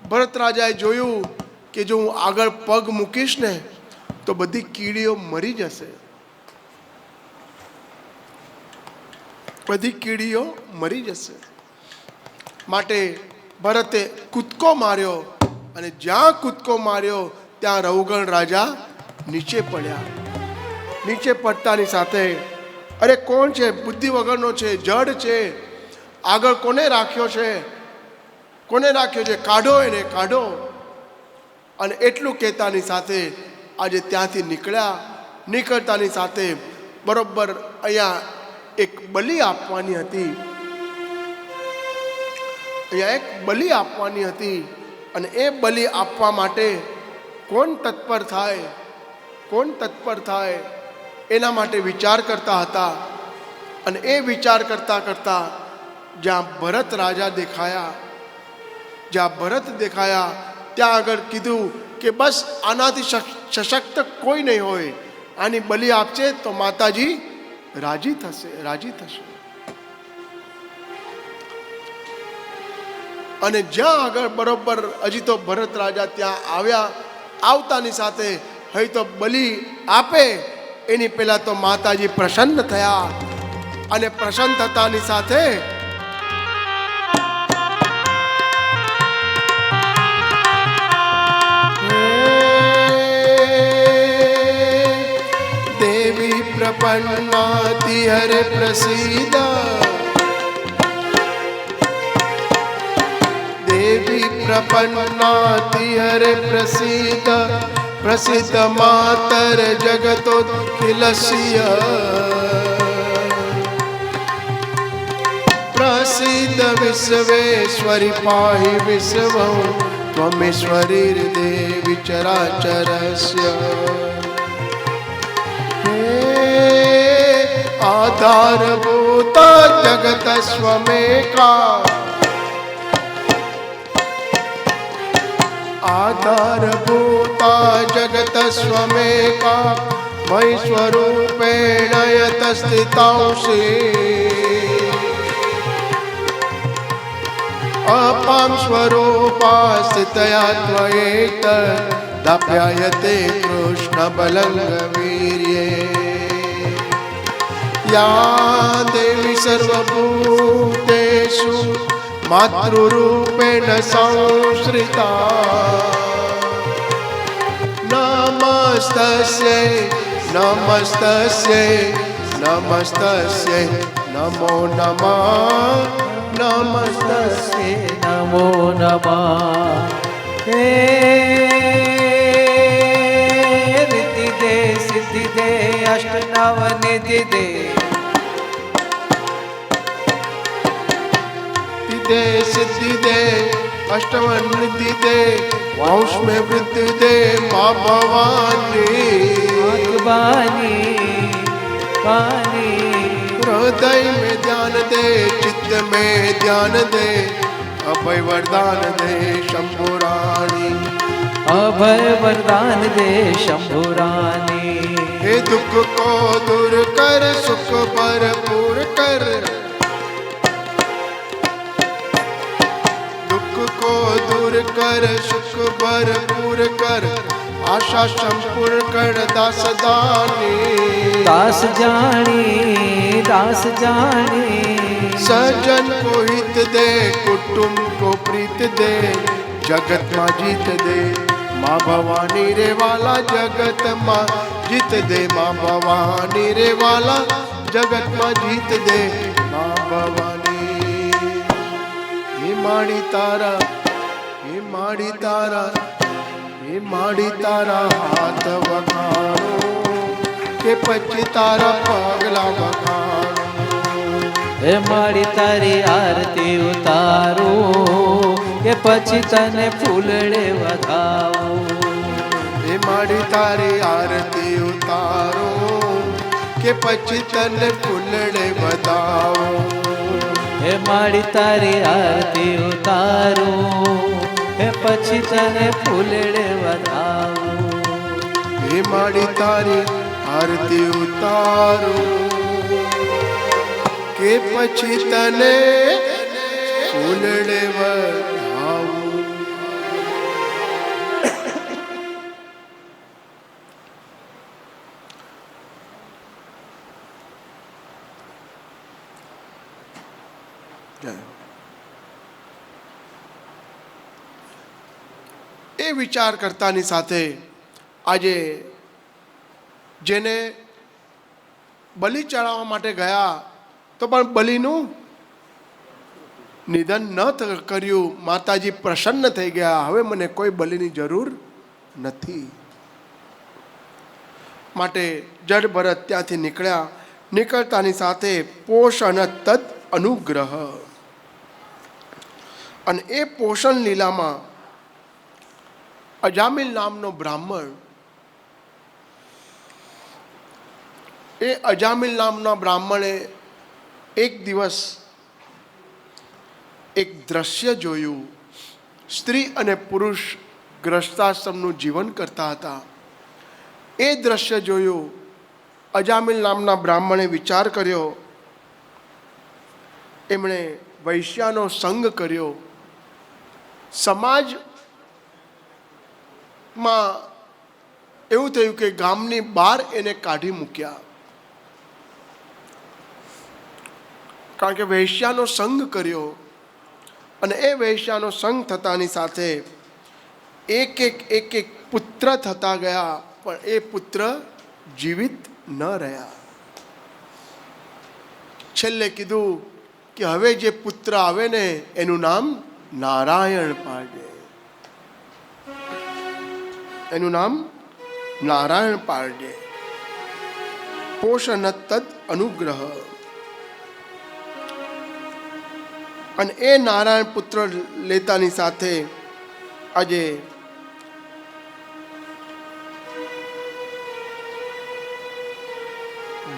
ભરત રાજાએ જોયું કે જો હું આગળ પગ મૂકીશ ને તો બધી કીડીઓ મરી જશે, બધી કીડીઓ મરી જશે. માટે ભરતે કૂદકો માર્યો અને જ્યાં કૂદકો માર્યો ત્યાં રવુગણ રાજા નીચે પડ્યા. નીચે પડતાની સાથે અરે કોણ છે? બુદ્ધિ વગરનો છે, જડ છે, આગળ કોને રાખ્યો છે? કાઢો એને, કાઢો. અને એટલું કહેતાની સાથે આજે ત્યાંથી નીકળતાની સાથે બરોબર અહીંયા એક બલિ આપવાની હતી. અને એ બલિ આપવા માટે કોણ તત્પર થાય એના માટે વિચાર કરતા હતા. અને એ વિચાર કરતા જ્યાં ભરત દેખાયા ત્યાં આગળ કીધું કે બસ આનાથી સશક્ત કોઈ નહીં હોય, આની બલિ આપશે તો માતાજી રાજી થશે. અને જ્યાં આગળ બરોબર હજી તો ભરત રાજા ત્યાં આવતાની સાથે હજી તો બલિ આપે એની પહેલા તો માતાજી પ્રસન્ન થયા. અને પ્રસન્ન થતાની સાથે દેવી પ્રપન્નાતિ હરે પ્રસીદ, દેવી પ્રપન્નાતિ હરે પ્રસીદ, પ્રસિદ્ધ માતર જગતોત્ખિલસ્ય, પ્રસિદ્ધ વિશ્વેશ્વરી પાહિ વિશ્વં ત્વમેશ્વરી દેવી ચરાચરસ્ય. आधारभूत जगत स्वमेका आधारभूत जगत स्वमेका मयि स्वरूपेण यत स्थितांसि अपां स्वरूपा स्थितया त्वयेत दाप्यायते कृष्णबलङ्गवीर्ये या देवी सर्वभूतेषु मातृरूपेण संश्रिता नमस्तस्यै नमस्तस्यै नमस्तस्यै नमो नमः नमस्तस्यै नमो नमः हे रिद्धि दे सिद्धि दे अष्ट नव निधि दे दे सिद्धि दे अष्टवन निधि दे वंश में वृद्धि दे माँ भवानी बानी बानी हृदय में ध्यान दे चित्त में ध्यान दे अभय वरदान दे शंभु रानी अभय वरदान दे शंभु रानी हे दुख को दूर कर सुख भरपूर कर दुख को दूर कर सुख भरपूर कर आशा संपूर्ण कर दास दानी दास जानी सज्जन को हित दे कुटुंब को प्रीत दे जगत माँ जीत दे माँ भवानी रे वाला जगत माँ जीत दे माँ भवानी रे वाला जगत माँ जीत दे माँ भवानी हे माड़ी तारा हे माड़ी तारा हे माड़ी तारा हाथ वखारो के पची तारा पगला वखारो हे मारी तारी आरती उतारो કે પછી તને ફૂલડે વધાવો हे माड़ी तारी आरती उतारो के पची तने फूलड़े बताओ હે મારી તારી આરતી ઉતારો હે પછી તને ફૂલડે વધાવો हे माड़ी तारी आरती उतारो के पची तने फूलड़े बताओ એ વિચાર કરતાની સાથે આજે જેને બલિ ચડાવવા માટે ગયા તો પણ બલિનું નિધન ન કર્યું માતાજી પ્રસન્ન થઈ ગયા હવે મને કોઈ બલિની જરૂર નથી માટે જડ ભરત ત્યાંથી નીકળ્યા નીકળતાની સાથે પોષણ તદ અનુગ્રહ અને એ પોષણ લીલામાં અજામિલ નામનો બ્રાહ્મણ એ અજામિલ નામના બ્રાહ્મણે એક દિવસ એક દ્રશ્ય જોયું સ્ત્રી અને પુરુષ ગ્રસ્તાશ્રમનું જીવન કરતા હતા એ દ્રશ્ય જોયું અજામિલ નામના બ્રાહ્મણે વિચાર કર્યો એમણે વૈશ્યાનો સંગ કર્યો સમાજમાં એવું થયું કે ગામની બહાર એને કાઢી મૂક્યા કારણ કે વૈશ્યાનો સંગ કર્યો અને એ વૈશ્યાનો સંગ થતાની સાથે એક એક પુત્ર થતા ગયા પણ એ પુત્ર જીવિત ન રહ્યા છેલ્લે કીધું કે હવે જે પુત્ર આવે ને એનું નામ નારાયણ પાડજે એનું નામ નારાયણ પાડજે પોષણ તદ અનુગ્રહ અને એ નારાયણ પુત્ર લેતાની સાથે આજે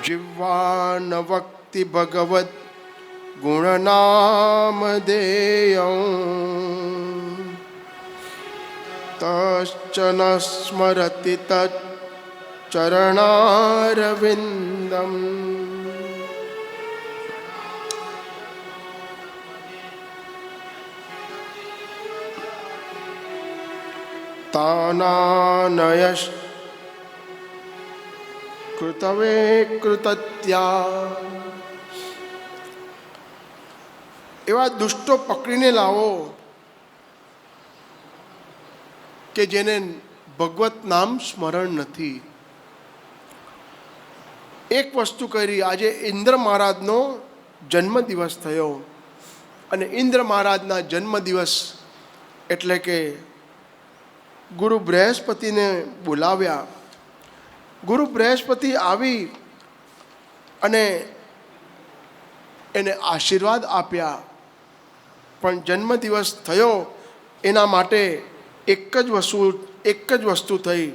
जिह्वा न वक्ति भगवत् गुणनामधेयं तश्च न स्मरति तच्चरणारविन्दम् तानानयश् कृतवे कृतत्या. એવા દુષ્ટો પકડીને લાવો કે જેને ભગવત નામ સ્મરણ નથી. એક વસ્તુ કરી, આજે ઇન્દ્ર મહારાજનો જન્મદિવસ થયો અને ઇન્દ્ર મહારાજના જન્મદિવસ એટલે કે ગુરુ બૃહસ્પતિને બોલાવ્યા. ગુરુ બૃહસ્પતિ આવી અને એને આશીર્વાદ આપ્યા. પણ જન્મદિવસ થયો એના માટે એક જ વસ્તુ થઈ.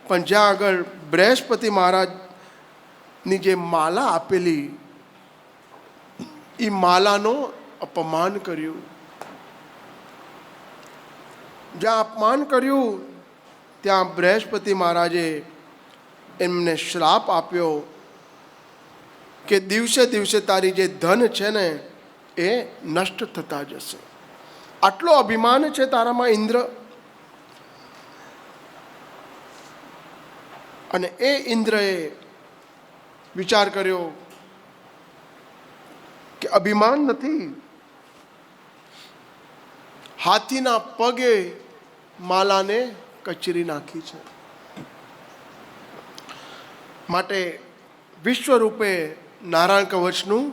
પણ જ્યાં આગળ બૃહસ્પતિ મહારાજની જે માલા આપેલી એ માલાનો અપમાન કર્યું. જ્યાં અપમાન કર્યું ત્યાં બૃહસ્પતિ મહારાજે એમને શ્રાપ આપ્યો કે દિવસે દિવસે તારી જે ધન છે ને એ નષ્ટ થતા જશે. આટલો અભિમાન છે તારામાં ઇન્દ્ર. અને એ ઇન્દ્રએ વિચાર કર્યો કે અભિમાન નથી, હાથીના પગે માલાને કચરી નાખી છે. માટે વિશ્વરૂપે નારાયણ કવચનું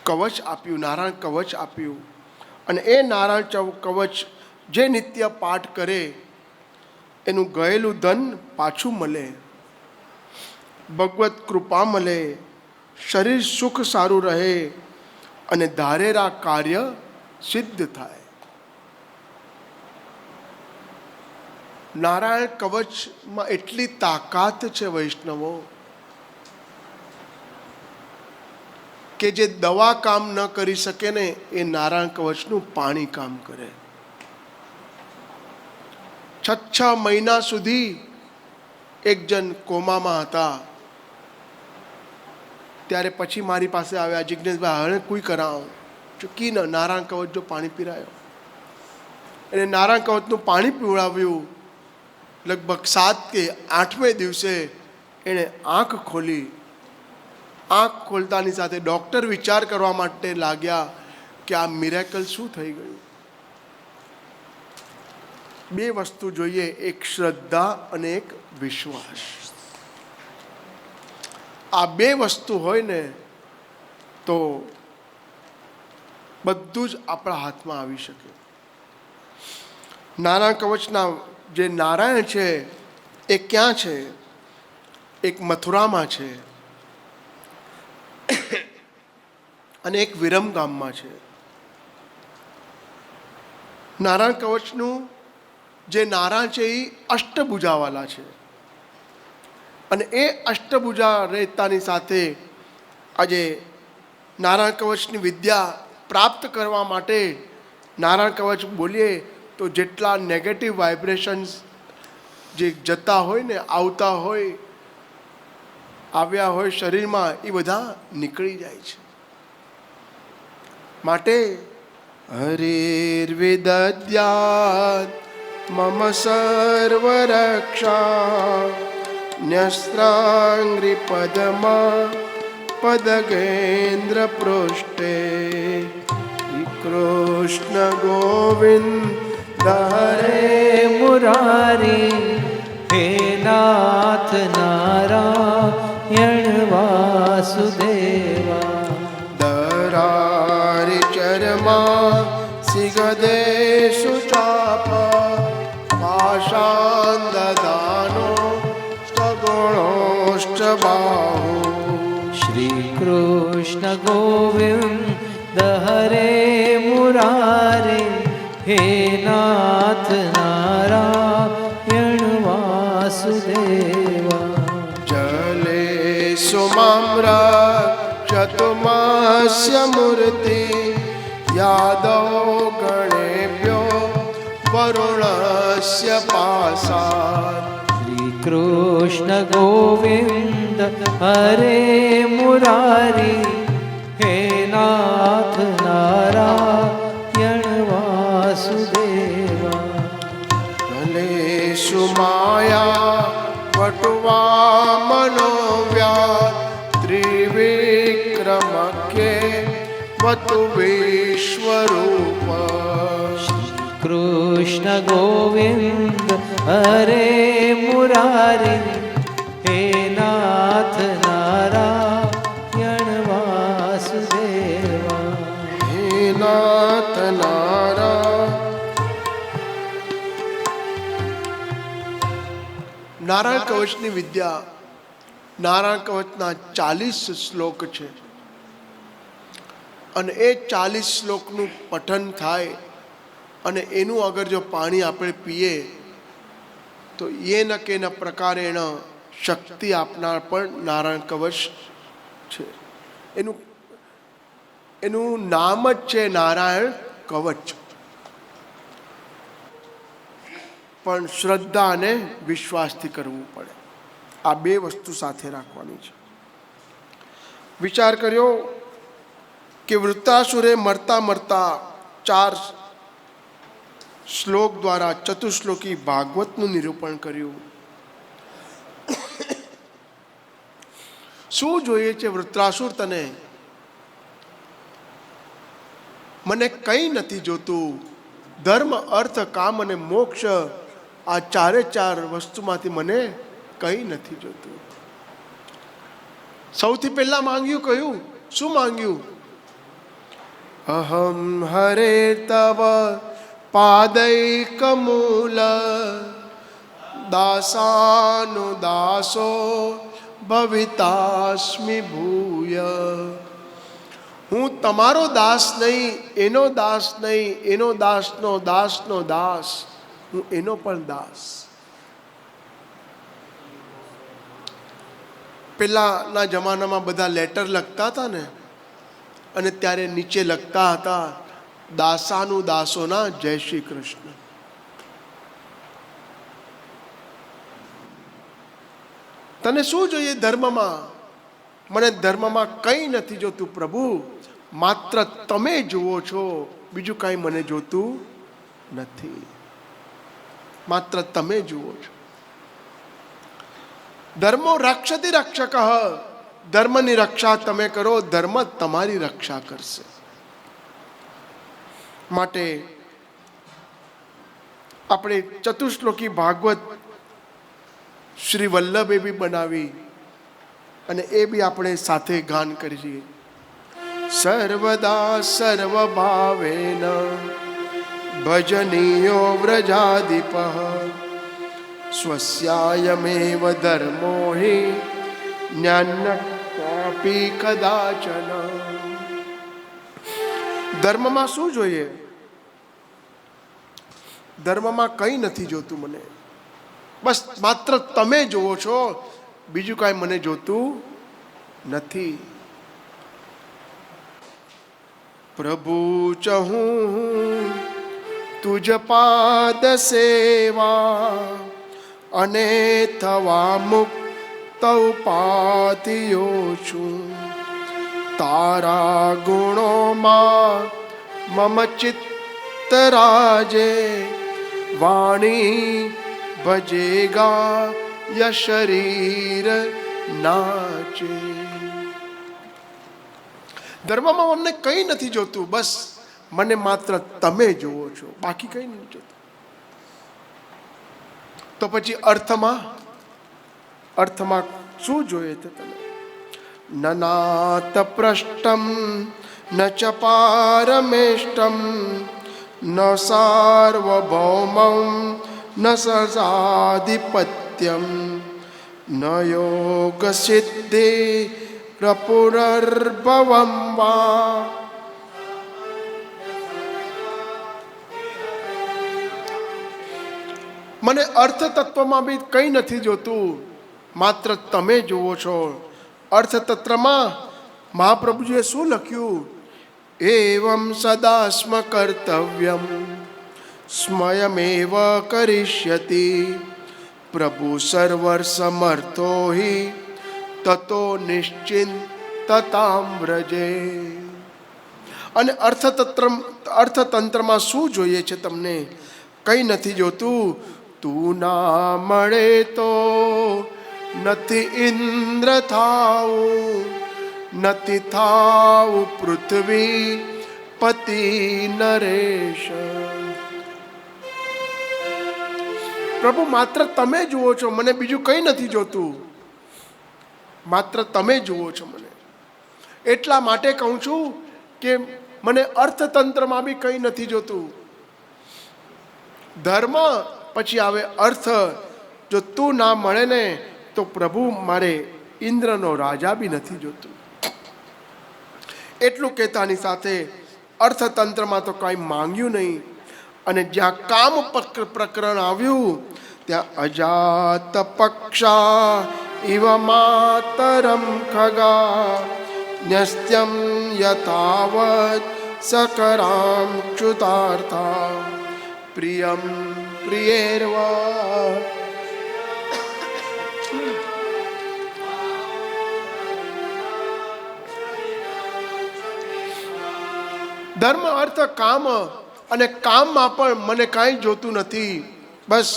કવચ આપ્યું, નારાયણ કવચ આપ્યું. અને એ નારાયણ કવચ જે નિત્ય પાઠ કરે એનું ગયેલું ધન પાછું મળે, ભગવત કૃપા મળે, શરીર સુખ સારું રહે અને ધારેલા કાર્ય સિદ્ધ થાય. નારાયણ કવચમાં એટલી તાકાત છે વૈષ્ણવો કે જે દવા કામ ન કરી શકે ને એ નારાયણ કવચનું પાણી કામ કરે. 6 મહિના સુધી એક જણ કોમામાં હતા. ત્યારે પછી મારી પાસે આવ્યા, જિજ્ઞેશભાઈ હવે કોઈ કરાવો ચૂકી ન નારાયણ કવચ જો પાણી પીરાયો. એને નારાયણ કવચનું પાણી પીવડાવ્યું. લગભગ 7 કે 8મે દિવસે એણે આંખ ખોલી. આંખ ખોલતાની સાથે ડૉક્ટર વિચાર કરવા માટે લાગ્યા કે આ મિરેકલ શું થઈ ગયું. 2 વસ્તુ જોઈએ, એક શ્રદ્ધા અને એક વિશ્વાસ. આ 2 વસ્તુ હોય ને તો બધું જ આપણા હાથમાં આવી શકે. નારાયણ કવચના જે નારાયણ છે એ ક્યાં છે? એક મથુરામાં છે અને એક વિરમ ગામમાં છે. નારાયણ કવચનું જે નારાયણ છે એ અષ્ટભુજાવાલા છે. અને એ અષ્ટભુજા રહેતાની સાથે આજે નારાયણ કવચની વિદ્યા પ્રાપ્ત કરવા માટે નારાયણ કવચ બોલીએ તો જેટલા નેગેટિવ વાઇબ્રેશન્સ જે જતા હોય ને આવતા હોય આવ્યા હોય શરીરમાં એ બધા નીકળી જાય છે. માટે હરિર્વિદદ્યાત મમ સર્વરક્ષા ન્યસ્ત્રાંગ્રી પદમા પદગેન્દ્ર પૃષ્ઠે કૃષ્ણ ગોવિંદ હરે મુરારી હે નાથ નારાયણ વાસુદેવા. દરારી ચરમા સિગદેશુ ચાપ પાશાન દદાનો સગુણોશ્ચ બાહુ. શ્રી કૃષ્ણ ગોવિંદ હરે મુરારે હે નાથ નારાયણ વાસુદેવા. જલે મામ રક્ષતુ માસ્ય મૂર્તિ યાદવ ગણેભ્યો વરુણસ્ય પાસાદ. શ્રી કૃષ્ણ ગોવિંદ હરે મુરારી હે નાથ નારાયણ વાસુદેવા. ભલેષુ માયા વટવા મનોવ્યા ત્રિવિક્રમખ્યે વતુ વિશ્વરૂપ. કૃષ્ણ ગોવિંદ હરે મુરારી હે નાથ નારાયણ વાસુદેવા. હે નાથ નારાયણ. નારાયણ કવચની વિદ્યા, નારાયણ કવચના 40 શ્લોક છે અને એ 40 શ્લોકનું પઠન થાય અને એનું અગર જો પાણી આપણે પીએ તો એ ન કે ન પ્રકારેણ શક્તિ આપનાર પણ નારાયણ કવચ છે. એનું નામ જ છે નારાયણ કવચ. પણ શ્રદ્ધા અને વિશ્વાસથી કરવું પડે. આ બે વસ્તુ સાથે રાખવાની છે. વિચાર કર્યો કે વૃત્તાસુરે મરતા મરતા 4 શ્લોક દ્વારા ચતુશ્લોકી ભાગવતનું નિરૂપણ કર્યું. શું જોઈએ છે વૃત્રાસુર તને? મને કંઈ નથી જોતું. ધર્મ અર્થ કામ અને મોક્ષ, આ 4 વસ્તુમાંથી મને કંઈ નથી જોતું. સૌથી પહેલા માંગ્યું કયું? શું માંગ્યું? અહમ હરે તવ પાદૈકમૂલ દાસાનુદાસો ભવિતાસ્મિ ભૂય. હું તમારો દાસ નહીં, એનો દાસ નહીં, એનો દાસનો દાસનો દાસ, હું એનો પણ દાસ. પહેલાના જમાનામાં બધા લેટર લખતા હતા ને, અને ત્યારે નીચે લખતા હતા દાસાનું દાસોના જય શ્રી કૃષ્ણ. તને શું જોઈએ ધર્મમાં? મને ધર્મમાં કંઈ નથી જોતું પ્રભુ, માત્ર તમે જુઓ છો, બીજું કાંઈ મને જોતું નથી. માત્ર તમે જુઓ છો. ધર્મો રક્ષતિ રક્ષક. ધર્મની રક્ષા તમે કરો, ધર્મ તમારી રક્ષા કરશે. માટે આપણે ચતુશ્લોકી ભાગવત શ્રી વલ્લભે બી બનાવી અને એ બી આપણે સાથે ગાન કરીએ. સર્વદા સર્વભાવેન ભજનીયો વ્રજાધિપ સ્વસ્યાયમેવ ધર્મો હિ ન્યાન્યક્વાપી કદાચન. ધર્મમાં શું જોઈએ? ધર્મમાં કંઈ નથી જોતું મને, બસ માત્ર તમે જુઓ છો, બીજું કાંઈ મને જોતું નથી. પ્રભુ ચહું તુજ પાદ સેવા અને થવા મુક્ત ઉપાધિઓ છું. તારા ગુણોમાં મમ ચિત્ત રાજે વાણી ભજેગા ય શરીર નાચે. ધર્મમાં અમને કંઈ નથી જોતું, બસ મને માત્ર તમે જુઓ છો, બાકી કંઈ નથી જોતું. તો પછી અર્થમાં શું જોઈએ છે તને? નનાત પૃષ્ટમ ન ચ પારમેષ્ટમ ન સાર્વભૌમં ન સજાધિપત્યમ ન યોગ સિદ્ધિ પ્રપુનર્ભવમ વા. મને અર્થ તત્વમાં બી કંઈ નથી જોતું, માત્ર તમે જુઓ છો. અર્થતંત્રમાં મહાપ્રભુજીએ શું લખ્યું? એવમ સદા સ્મ કર્તવ્યમ સ્મયમેવ કરિષ્યતિ પ્રભુ સર્વર સમર્થો હિ તતો નિશ્ચિંતતામ વ્રજે. અને અર્થતંત્રમાં શું જોઈએ છે તમને? કંઈ નથી જોતું. તું ના મળે તો નથી ઇન્દ્ર થાવું, નથી થાવું પૃથ્વી પતિ નરેશ. પ્રભુ માત્ર તમે જુઓ છો, મને બીજું કંઈ નથી જોતું. માત્ર તમે જુઓ છો મને. એટલા માટે કહું છું કે મને અર્થતંત્રમાં બી કંઈ નથી જોતું. ધર્મ પછી આવે અર્થ. જો તું ના મળે ને તો પ્રભુ મારે ઇન્દ્રનો રાજા બી નથી જોતું. એટલું કહેતાની સાથે અર્થતંત્રમાં તો કાંઈ માંગ્યું નહીં. અને જ્યાં કામ પ્રકરણ આવ્યું ત્યાં અજાત પક્ષા ઇવ માતરમ ખગા ન્યસ્ત્યમ યથાવત સકરામ ચ્યુતાર્થા પ્રિયમ પ્રિયેર્વા. ધર્મ અર્થ કામ, અને કામમાં પણ મને કાંઈ જોતું નથી. બસ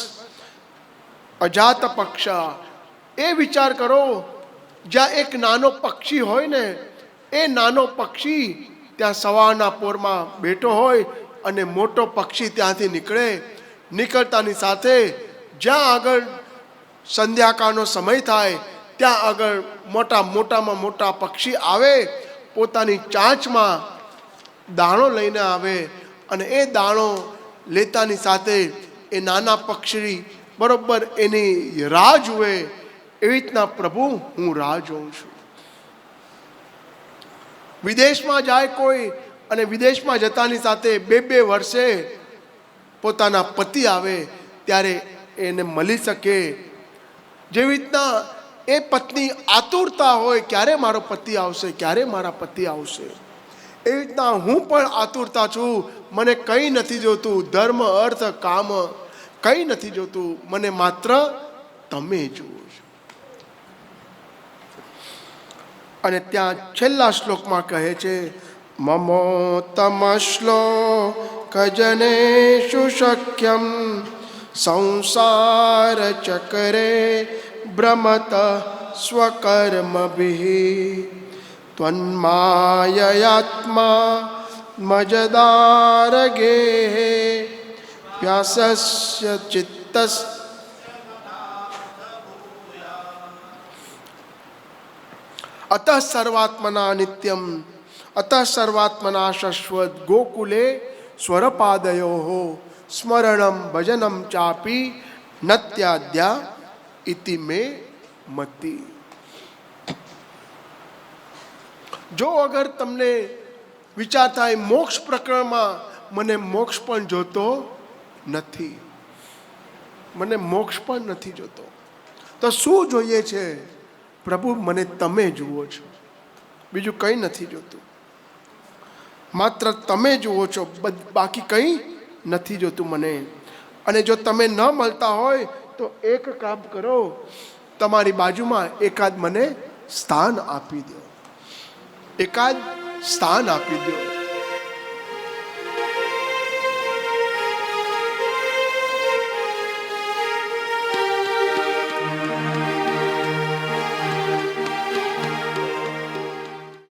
અજાત પક્ષા. એ વિચાર કરો, જ્યાં એક નાનો પક્ષી હોય ને, એ નાનો પક્ષી ત્યાં સવારના પોરમાં બેઠો હોય અને મોટો પક્ષી ત્યાંથી નીકળતાની સાથે જ્યાં આગળ સંધ્યાકાળનો સમય થાય ત્યાં આગળ મોટામાં મોટા પક્ષી આવે, પોતાની ચાંચમાં દાણો લઈને આવે. અને એ દાણો લેતાની સાથે એ નાના પક્ષી બરોબર એની રાહ જુએ. એવી રીતના પ્રભુ હું રાહ જોઉં છું. વિદેશમાં જાય કોઈ, અને વિદેશમાં જતાની સાથે 2 વર્ષે પોતાના પતિ આવે ત્યારે એને મળી શકે. જેવી રીતના એ પત્ની આતુરતા હોય, ક્યારે મારો પતિ આવશે, ક્યારે મારા પતિ આવશે. એવી રીતના હું પણ આતુરતા છું. મને કંઈ નથી જોતું, ધર્મ અર્થ કામ કંઈ નથી જોતું. મને માત્ર તમે જુઓ છો. અને ત્યાં છેલ્લા શ્લોકમાં કહે છે, મમોત્તમ શ્લોકજનેષુ શક્યમ સંસાર ચક્રે ભ્રમત સ્વકર્મભિઃ ત્વન્માયયાત્મા મજદારગે વ્યાસસ્ય ચિત્તસ્. અતઃ સર્વાત્મના નિત્યમ અતઃ સર્વાત્મના શશ્વત ગોકુલે સ્વરપાદયો સ્મરણમ ભજનમ ચાપી નત્યાદ્યા ઇતિ મે મતિ. જો અગર તમને વિચાર થાય મોક્ષ પ્રકરણમાં મને મોક્ષ પણ જોતો નથી, મને મોક્ષ પણ નથી જોતો, તો શું જોઈએ છે? પ્રભુ મને તમે જુઓ છો, બીજું કંઈ નથી જોતું. માત્ર તમે જુઓ છો, બાકી કંઈ નથી જોતું મને. અને જો તમે ન મળતા હોય તો એક કામ કરો, તમારી બાજુમાં એકાદ મને સ્થાન આપી દો, એકાદ સ્થાન આપી દો.